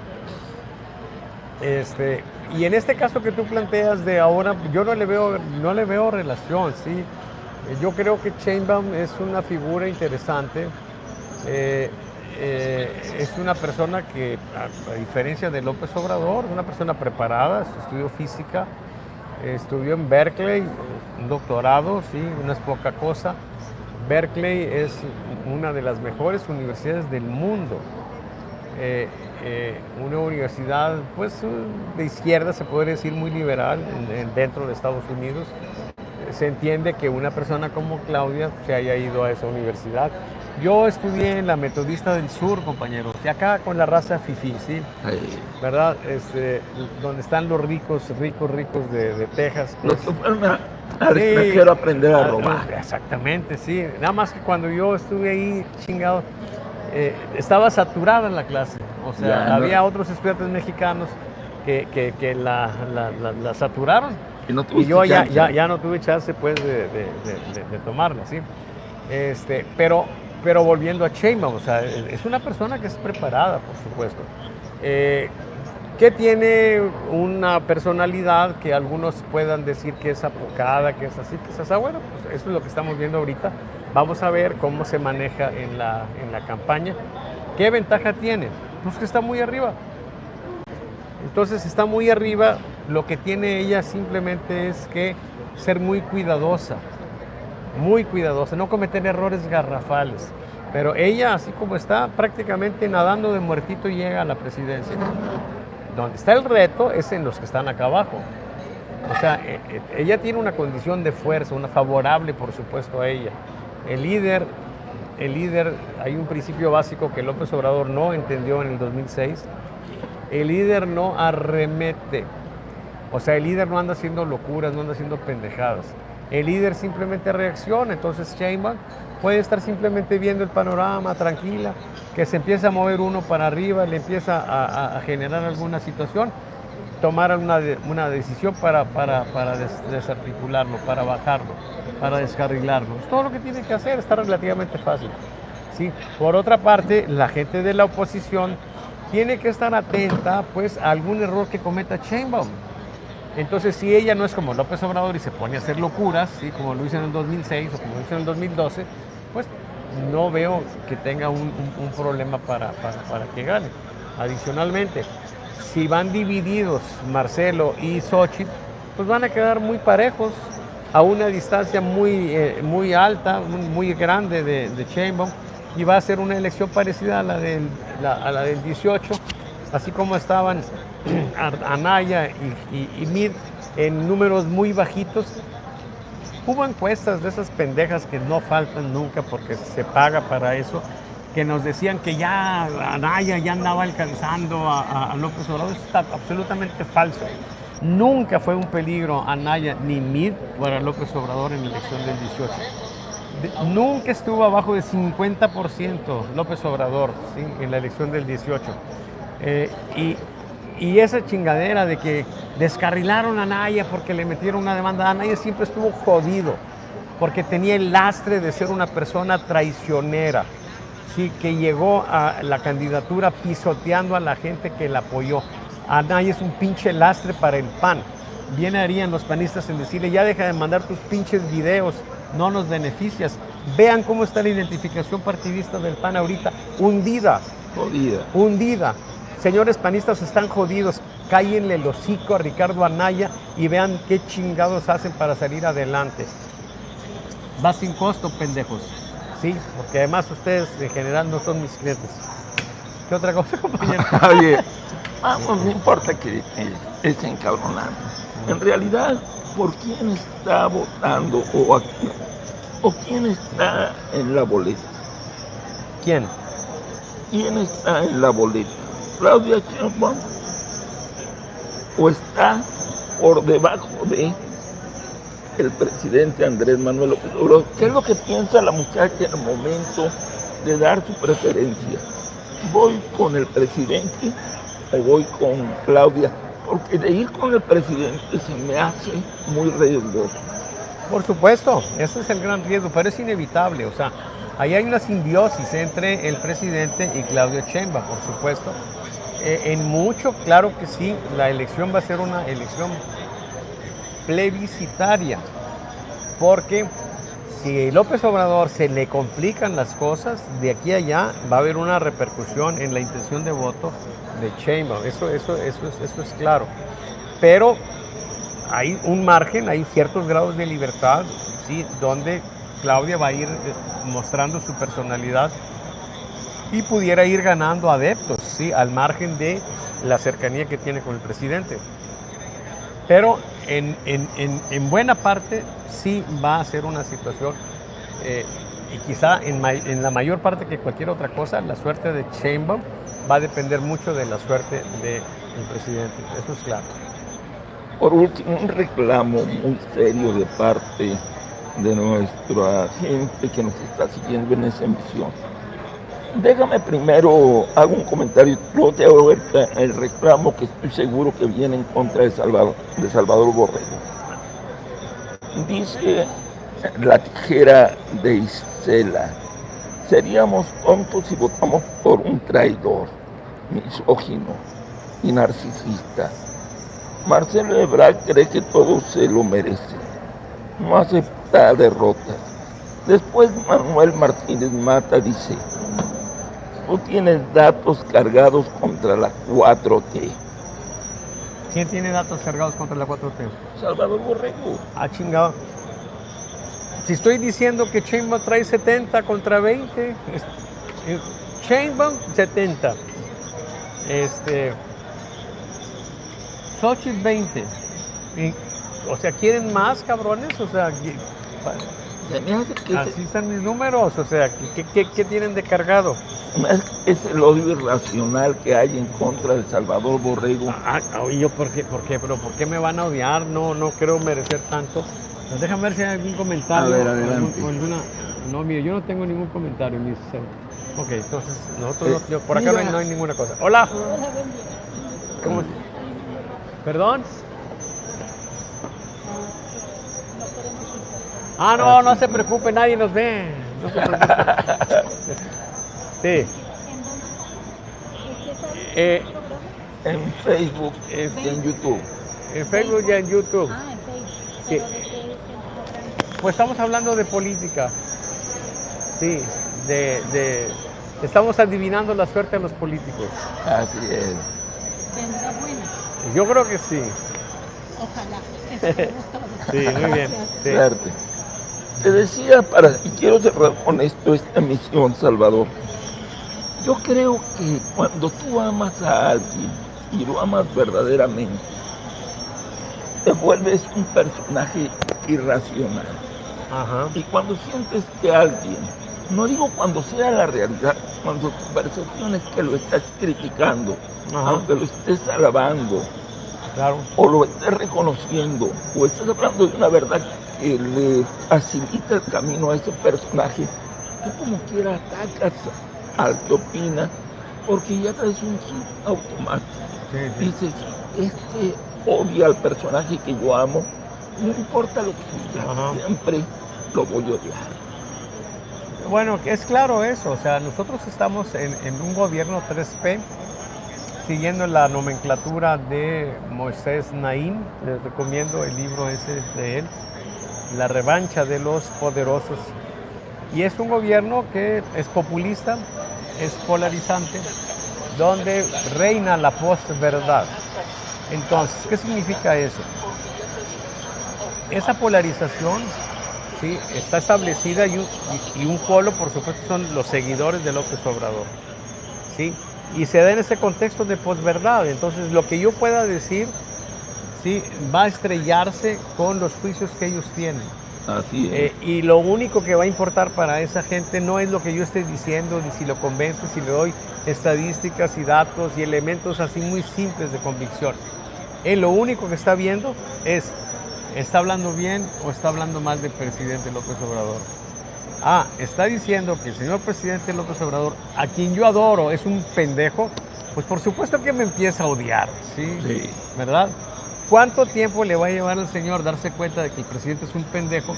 Y en este caso que tú planteas de ahora, yo no le veo relación, ¿sí? Yo creo que Sheinbaum es una figura interesante. Es una persona que, a diferencia de López Obrador, es una persona preparada, estudió física, estudió en Berkeley, un doctorado, sí, no es poca cosa. Berkeley es una de las mejores universidades del mundo. Una universidad, pues, de izquierda, se podría decir, muy liberal dentro de Estados Unidos. Se entiende que una persona como Claudia se haya ido a esa universidad. Yo estudié en la Metodista del Sur, compañeros, y acá con la raza fifí, ¿sí? ¿Verdad? Donde están los ricos de Texas. Los que fueron al extranjero a aprender a robar. Exactamente, sí. Nada más que cuando yo estuve ahí, chingado, estaba saturada la clase. O sea, ya, había otros estudiantes mexicanos que la saturaron. Y yo ya no tuve chance pues de tomarla, ¿sí? Pero volviendo a Sheinbaum, o sea, es una persona que es preparada, por supuesto, que tiene una personalidad que algunos puedan decir que es apocada, que es así, que es así. Bueno, pues eso es lo que estamos viendo ahorita. Vamos a ver cómo se maneja en la campaña. ¿Qué ventaja tiene? Pues que está muy arriba. Entonces está muy arriba. Lo que tiene ella simplemente es que ser muy cuidadosa, no cometer errores garrafales. Pero ella, así como está, prácticamente nadando de muertito, llega a la presidencia. Donde está el reto es en los que están acá abajo. O sea, ella tiene una condición de fuerza, una favorable, por supuesto, a ella. El líder, hay un principio básico que López Obrador no entendió en el 2006. El líder no arremete. O sea, el líder no anda haciendo locuras, no anda haciendo pendejadas. El líder simplemente reacciona. Entonces Sheinbaum puede estar simplemente viendo el panorama tranquila, que se empieza a mover uno para arriba, le empieza a generar alguna situación, tomar una decisión para desarticularlo, para bajarlo, para descarrilarlo. Es todo lo que tiene que hacer, está relativamente fácil, ¿sí? Por otra parte, la gente de la oposición tiene que estar atenta pues, a algún error que cometa Sheinbaum. Entonces, si ella no es como López Obrador y se pone a hacer locuras, ¿sí? Como lo hizo en el 2006 o como lo hizo en el 2012, pues no veo que tenga un problema para que gane. Adicionalmente, si van divididos Marcelo y Xochitl, pues van a quedar muy parejos, a una distancia muy alta, muy grande de Sheinbaum, y va a ser una elección parecida a la del 18, así como estaban Anaya y Mid en números muy bajitos. Hubo encuestas de esas pendejas que no faltan nunca porque se paga para eso, que nos decían que ya Anaya ya andaba alcanzando a López Obrador. Eso está absolutamente falso. Nunca fue un peligro Anaya ni Mid para López Obrador en la elección del 18. Nunca estuvo abajo de 50% López Obrador, ¿sí?, en la elección del 18. Y esa chingadera de que descarrilaron a Anaya porque le metieron una demanda, Anaya siempre estuvo jodido porque tenía el lastre de ser una persona traicionera, sí, que llegó a la candidatura pisoteando a la gente que la apoyó. Anaya es un pinche lastre para el PAN. Bien harían los panistas en decirle, ya deja de mandar tus pinches videos, no nos beneficias. Vean cómo está la identificación partidista del PAN ahorita, hundida. Hundida. Señores panistas, están jodidos. Cállenle el hocico a Ricardo Anaya y vean qué chingados hacen para salir adelante. Va sin costo, pendejos. Sí, porque además ustedes en general no son mis clientes. ¿Qué otra cosa, compañero? Oye, vamos, no importa que esté encabronando. En realidad, ¿por quién está votando o quién está en la boleta? ¿Quién? ¿Quién está en la boleta? ¿Claudia Sheinbaum? ¿O está por debajo de el presidente Andrés Manuel López Obrador? ¿Qué es lo que piensa la muchacha en el momento de dar su preferencia? ¿Voy con el presidente o voy con Claudia? Porque de ir con el presidente se me hace muy riesgoso. Por supuesto, ese es el gran riesgo, pero es inevitable. O sea, ahí hay una simbiosis entre el presidente y Claudia Sheinbaum, por supuesto. En mucho, claro que sí, la elección va a ser una elección plebiscitaria, porque si López Obrador se le complican las cosas, de aquí a allá va a haber una repercusión en la intención de voto de Sheinbaum. Eso es claro. Pero hay un margen, hay ciertos grados de libertad, ¿sí?, donde Claudia va a ir mostrando su personalidad y pudiera ir ganando adeptos, ¿sí?, al margen de la cercanía que tiene con el presidente. Pero en buena parte sí va a ser una situación, y quizá en la mayor parte que cualquier otra cosa, la suerte de Sheinbaum va a depender mucho de la suerte del presidente, eso es claro. Por último, un reclamo muy serio de parte de nuestra gente que nos está siguiendo en esa emisión. Déjame primero, hago un comentario, luego te hago ver el reclamo que estoy seguro que viene en contra de Salvador Borrego. Dice la tijera de Isela, seríamos tontos si votamos por un traidor, misógino y narcisista. Marcelo Ebrard cree que todo se lo merece, no acepta derrotas. Después Manuel Martínez Mata dice, tú tienes datos cargados contra la 4T. ¿Quién tiene datos cargados contra la 4T? Salvador Borrego. Ah, chingado. Si estoy diciendo que Sheinbaum trae 70 contra 20, Sheinbaum 70. Xochitl 20. O sea, ¿quieren más, cabrones? O sea, Se me hace que así están mis números. O sea, ¿qué tienen de cargado? es el odio irracional que hay en contra de Salvador Borrego. ¿Yo por qué? ¿Pero por qué me van a odiar? No creo merecer tanto. Pues déjame ver si hay algún comentario. A ver, adelante. No, mire, yo no tengo ningún comentario. Ok, entonces, nosotros por acá no hay ninguna cosa. Hola. ¿Cómo? ¿Perdón? No se preocupe, nadie nos ve. No se preocupe. Sí. En Facebook y en YouTube. En Facebook y en YouTube. En Facebook. Sí. Pues estamos hablando de política. Sí, estamos adivinando la suerte de los políticos. Así es. Vendrá buena. Yo creo que sí. Ojalá. Esperemos todos. Sí, muy bien. Sí. Suerte. Te decía, y quiero cerrar con esto esta misión, Salvador. Yo creo que cuando tú amas a alguien y lo amas verdaderamente, te vuelves un personaje irracional. Ajá. Y cuando sientes que alguien, no digo cuando sea la realidad, cuando tu percepción es que lo estás criticando, Ajá. aunque lo estés alabando, Claro. o lo estés reconociendo, o estás hablando de una verdad que le facilita el camino a ese personaje, tú como quiera atacas al que opina, porque ya traes un chip automático. Sí, sí. Dices, este odia al personaje que yo amo, no importa lo que diga, Ajá. siempre lo voy a odiar. Bueno, es claro eso, o sea, nosotros estamos en un gobierno 3P, siguiendo la nomenclatura de Moisés Naim. Les recomiendo el libro ese de él, La revancha de los poderosos. Y es un gobierno que es populista, es polarizante, donde reina la posverdad. Entonces, ¿qué significa eso? Esa polarización, ¿sí?, está establecida y un polo, por supuesto, son los seguidores de López Obrador, ¿sí? Y se da en ese contexto de posverdad. Entonces, lo que yo pueda decir, ¿sí?, va a estrellarse con los juicios que ellos tienen. Así es. Y lo único que va a importar para esa gente no es lo que yo esté diciendo, ni si lo convenzo, si le doy estadísticas y datos y elementos así muy simples de convicción. Él lo único que está viendo es, ¿está hablando bien o está hablando mal del presidente López Obrador? Ah, está diciendo que el señor presidente López Obrador, a quien yo adoro, es un pendejo, pues por supuesto que me empieza a odiar, ¿sí? Sí. ¿Verdad? ¿Cuánto tiempo le va a llevar al señor darse cuenta de que el presidente es un pendejo?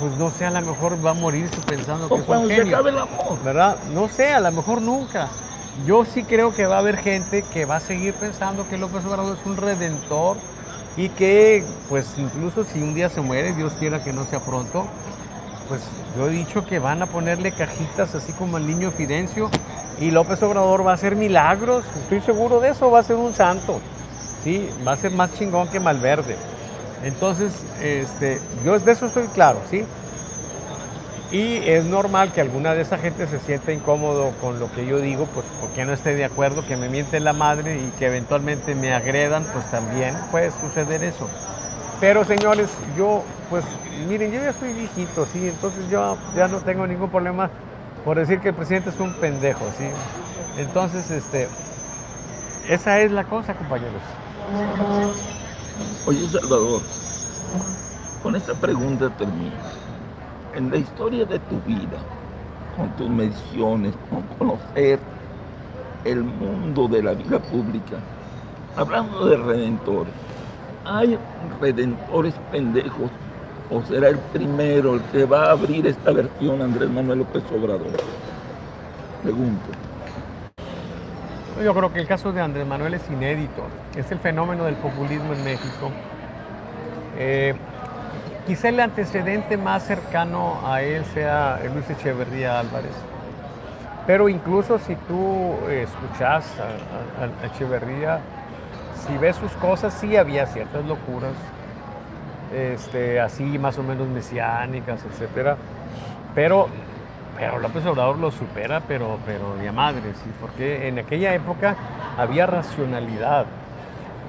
Pues no sé, a lo mejor va a morirse pensando que O es un cuando se genio, acabe el amor. ¿verdad? No sé, a lo mejor nunca. Yo sí creo que va a haber gente que va a seguir pensando que López Obrador es un redentor y que, pues incluso si un día se muere, Dios quiera que no sea pronto, pues yo he dicho que van a ponerle cajitas así como el niño Fidencio y López Obrador va a hacer milagros, estoy seguro de eso, va a ser un santo, ¿sí? Va a ser más chingón que Malverde. Entonces, yo de eso estoy claro, ¿sí? Y es normal que alguna de esa gente se sienta incómodo con lo que yo digo, pues porque no esté de acuerdo, que me mienten la madre y que eventualmente me agredan, pues también puede suceder eso. Pero señores, yo, pues miren, yo ya estoy viejito, ¿sí? Entonces yo ya no tengo ningún problema por decir que el presidente es un pendejo, ¿sí? Entonces, esa es la cosa, compañeros. Oye, Salvador, con esta pregunta termino. En la historia de tu vida, con tus mediciones, con conocer el mundo de la vida pública, hablando de redentores, ¿hay redentores pendejos o será el primero el que va a abrir esta versión Andrés Manuel López Obrador? Pregunto. Yo creo que el caso de Andrés Manuel es inédito, es el fenómeno del populismo en México. Quizá el antecedente más cercano a él sea Luis Echeverría Álvarez, pero incluso si tú escuchas a Echeverría, si ves sus cosas, sí había ciertas locuras, así más o menos mesiánicas, etcétera, pero López Obrador lo supera, pero de a madre, ¿sí? Porque en aquella época había racionalidad,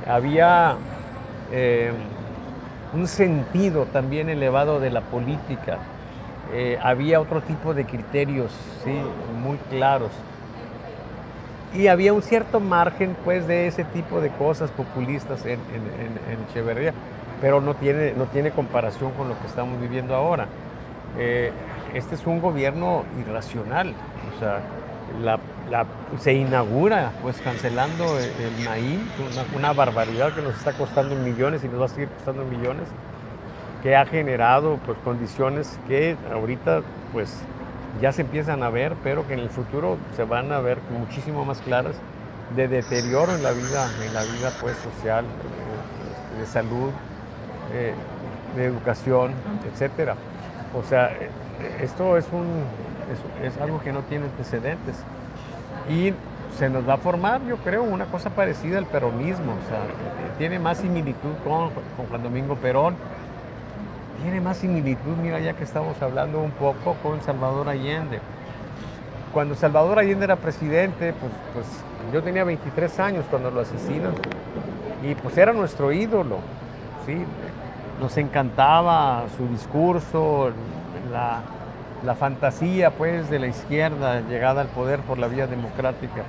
había un sentido también elevado de la política, había otro tipo de criterios, ¿sí?, muy claros. Y había un cierto margen, pues, de ese tipo de cosas populistas en Echeverría, pero no tiene comparación con lo que estamos viviendo ahora. Este es un gobierno irracional, o sea, se inaugura, pues, cancelando el Naim, una barbaridad que nos está costando millones y nos va a seguir costando millones, que ha generado, pues, condiciones que ahorita, pues, ya se empiezan a ver, pero que en el futuro se van a ver muchísimo más claras, de deterioro en la vida pues, social, de salud, de educación, etcétera. O sea, esto es es algo que no tiene antecedentes. Y se nos va a formar, yo creo, una cosa parecida al peronismo. O sea, tiene más similitud con Juan Domingo Perón. Tiene más similitud, mira, ya que estamos hablando un poco, con Salvador Allende. Cuando Salvador Allende era presidente, pues yo tenía 23 años cuando lo asesinan. Y pues era nuestro ídolo, ¿sí? Nos encantaba su discurso, la fantasía pues de la izquierda llegada al poder por la vía democrática.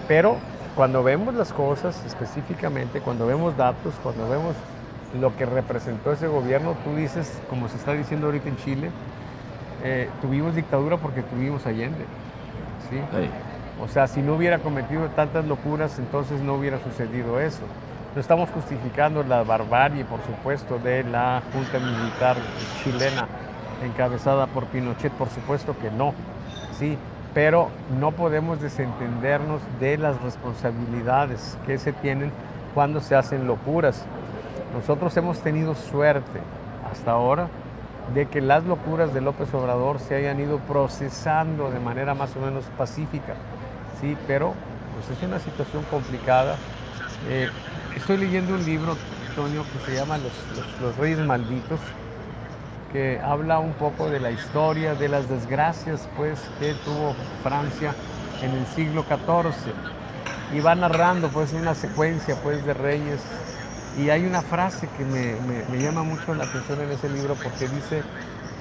Pero cuando vemos las cosas específicamente, cuando vemos datos, cuando vemos lo que representó ese gobierno, tú dices, como se está diciendo ahorita en Chile, tuvimos dictadura porque tuvimos Allende, ¿sí? Sí. O sea, si no hubiera cometido tantas locuras, entonces no hubiera sucedido eso. No estamos justificando la barbarie, por supuesto, de la Junta Militar chilena encabezada por Pinochet, por supuesto que no, ¿sí? Pero no podemos desentendernos de las responsabilidades que se tienen cuando se hacen locuras. Nosotros hemos tenido suerte hasta ahora de que las locuras de López Obrador se hayan ido procesando de manera más o menos pacífica, ¿sí? Pero pues, es una situación complicada. Estoy leyendo un libro, Antonio, que se llama Los Reyes Malditos, que habla un poco de la historia, de las desgracias pues, que tuvo Francia en el siglo XIV. Y va narrando pues, una secuencia pues, de reyes. Y hay una frase que me llama mucho la atención en ese libro porque dice,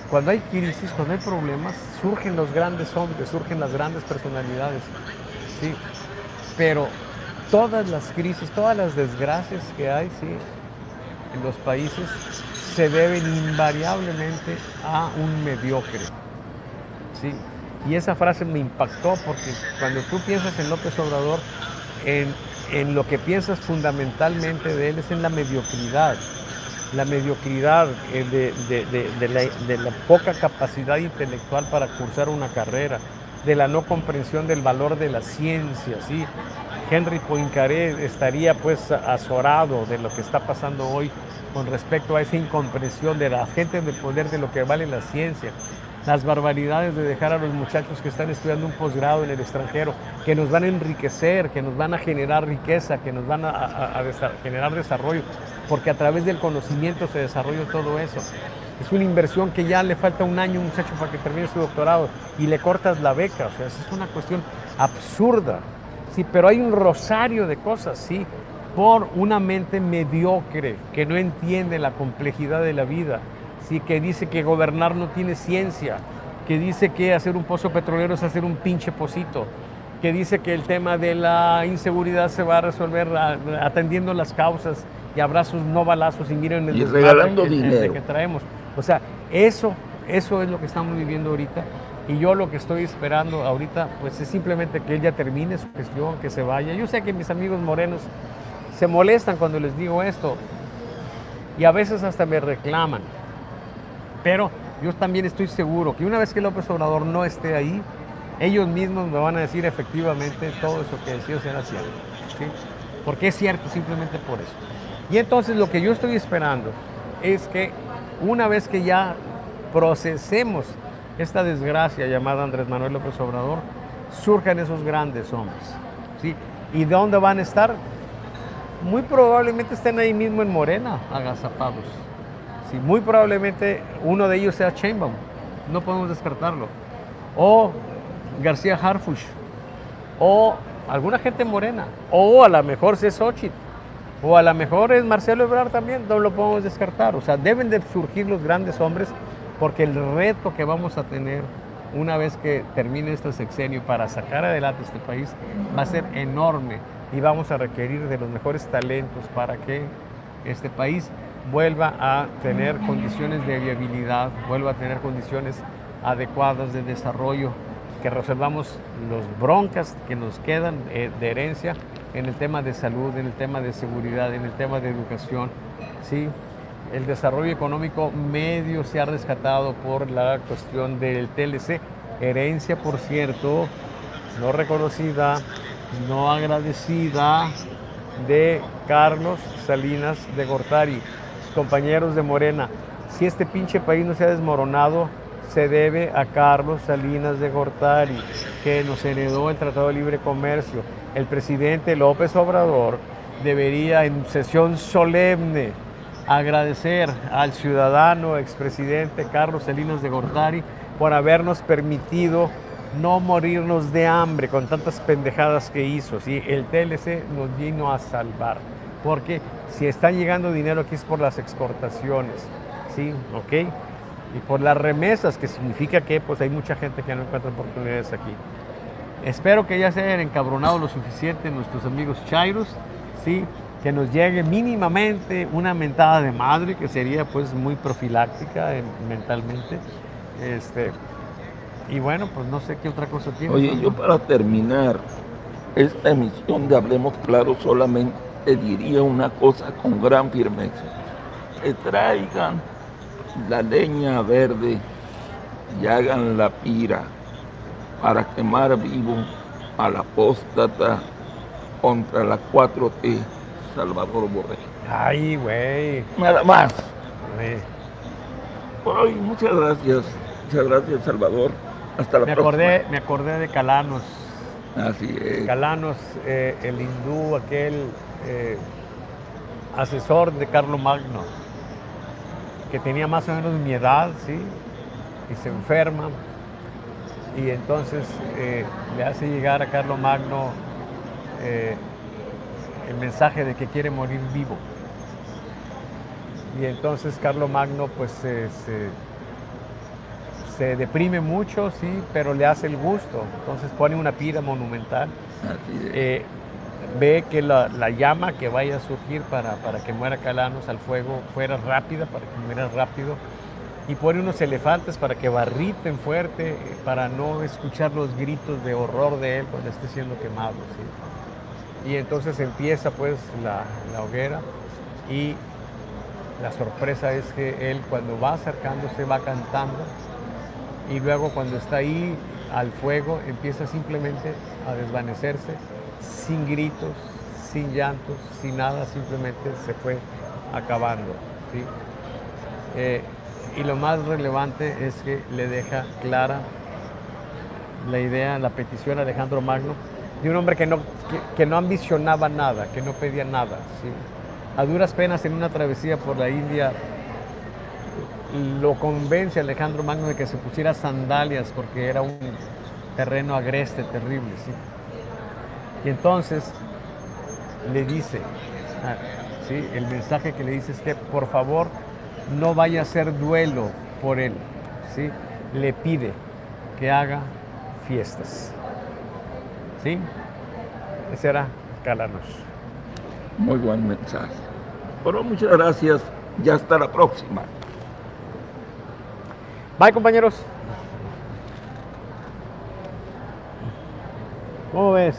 cuando hay crisis, cuando hay problemas, surgen los grandes hombres, surgen las grandes personalidades, ¿sí? Pero todas las crisis, todas las desgracias que hay, ¿sí? En los países se deben invariablemente a un mediocre, ¿sí? Y esa frase me impactó porque cuando tú piensas en López Obrador, en lo que piensas fundamentalmente de él es en la mediocridad de la poca capacidad intelectual para cursar una carrera, de la no comprensión del valor de la ciencia, ¿sí? Henry Poincaré estaría pues azorado de lo que está pasando hoy con respecto a esa incomprensión de la gente de poder de lo que vale la ciencia, las barbaridades de dejar a los muchachos que están estudiando un posgrado en el extranjero, que nos van a enriquecer, que nos van a generar riqueza, que nos van a generar desarrollo, porque a través del conocimiento se desarrolla todo eso. Es una inversión que ya le falta un año a un muchacho para que termine su doctorado y le cortas la beca, o sea, es una cuestión absurda, sí, pero hay un rosario de cosas, sí, por una mente mediocre que no entiende la complejidad de la vida, sí, que dice que gobernar no tiene ciencia, que dice que hacer un pozo petrolero es hacer un pinche pocito, que dice que el tema de la inseguridad se va a resolver atendiendo las causas y abrazos no balazos y miren el regalando dinero que traemos. O sea, eso es lo que estamos viviendo ahorita y yo lo que estoy esperando ahorita pues es simplemente que él ya termine su gestión, que se vaya. Yo sé que mis amigos morenos se molestan cuando les digo esto y a veces hasta me reclaman, pero yo también estoy seguro que una vez que López Obrador no esté ahí, ellos mismos me van a decir efectivamente todo eso que decías era cierto, ¿sí? Porque es cierto simplemente por eso. Y entonces lo que yo estoy esperando es que una vez que ya procesemos esta desgracia llamada Andrés Manuel López Obrador, surjan esos grandes hombres, ¿sí? ¿Y de dónde van a estar? Muy probablemente estén ahí mismo en Morena, agazapados. Sí, muy probablemente uno de ellos sea Sheinbaum, no podemos descartarlo. O García Harfuch, o alguna gente morena, o a lo mejor es Xochitl, o a lo mejor es Marcelo Ebrard también, no lo podemos descartar. O sea, deben de surgir los grandes hombres porque el reto que vamos a tener una vez que termine este sexenio para sacar adelante este país va a ser enorme y vamos a requerir de los mejores talentos para que este país vuelva a tener condiciones de viabilidad, vuelva a tener condiciones adecuadas de desarrollo, que resolvamos los broncas que nos quedan de herencia en el tema de salud, en el tema de seguridad, en el tema de educación, ¿sí? El desarrollo económico medio se ha rescatado por la cuestión del TLC, herencia, por cierto, no reconocida, no agradecida, de Carlos Salinas de Gortari. Compañeros de Morena, si este pinche país no se ha desmoronado, se debe a Carlos Salinas de Gortari, que nos heredó el Tratado de Libre Comercio. El presidente López Obrador debería en sesión solemne agradecer al ciudadano expresidente Carlos Salinas de Gortari por habernos permitido no morirnos de hambre con tantas pendejadas que hizo. ¿Sí? El TLC nos vino a salvar, porque si está llegando dinero aquí es por las exportaciones, ¿sí? ¿Ok? Y por las remesas, que significa que pues, hay mucha gente que no encuentra oportunidades aquí. Espero que ya se hayan encabronado lo suficiente nuestros amigos chairos, ¿sí? Que nos llegue mínimamente una mentada de madre, que sería pues muy profiláctica mentalmente. Y bueno, pues no sé qué otra cosa tiene. Oye, yo para terminar esta emisión de Hablemos Claro solamente diría una cosa con gran firmeza: que traigan la leña verde y hagan la pira para quemar vivo al apóstata contra la 4T, Salvador Borrell. Ay, güey. Nada más. Güey. Por hoy, muchas gracias, Salvador. Hasta la próxima. Me acordé de Calanos. Así es. Calanos, el hindú, aquel asesor de Carlomagno, que tenía más o menos mi edad, ¿sí? Y se enferma, y entonces le hace llegar a Carlomagno el mensaje de que quiere morir vivo. Y entonces Carlomagno pues se deprime mucho, sí, pero le hace el gusto. Entonces pone una pira monumental. Así es. Ve que la llama que vaya a surgir para que muera Calanos al fuego fuera rápida, para que muera rápido, y pone unos elefantes para que barriten fuerte, para no escuchar los gritos de horror de él cuando esté siendo quemado, ¿sí? Y entonces empieza pues la hoguera, y la sorpresa es que él, cuando va acercándose, va cantando, y luego cuando está ahí al fuego empieza simplemente a desvanecerse, sin gritos, sin llantos, sin nada, simplemente se fue acabando, ¿sí? Y lo más relevante es que le deja clara la idea, la petición a Alejandro Magno, de un hombre que no ambicionaba nada, que no pedía nada, ¿sí? A duras penas, en una travesía por la India, lo convence a Alejandro Magno de que se pusiera sandalias porque era un terreno agreste, terrible, ¿sí? Y entonces le dice, ¿sí? El mensaje que le dice es que por favor no vaya a hacer duelo por él, ¿sí? Le pide que haga fiestas, ¿sí? Ese era Calanos. Muy buen mensaje. Bueno, muchas gracias. Ya hasta la próxima. Bye, compañeros. ¿Cómo ves?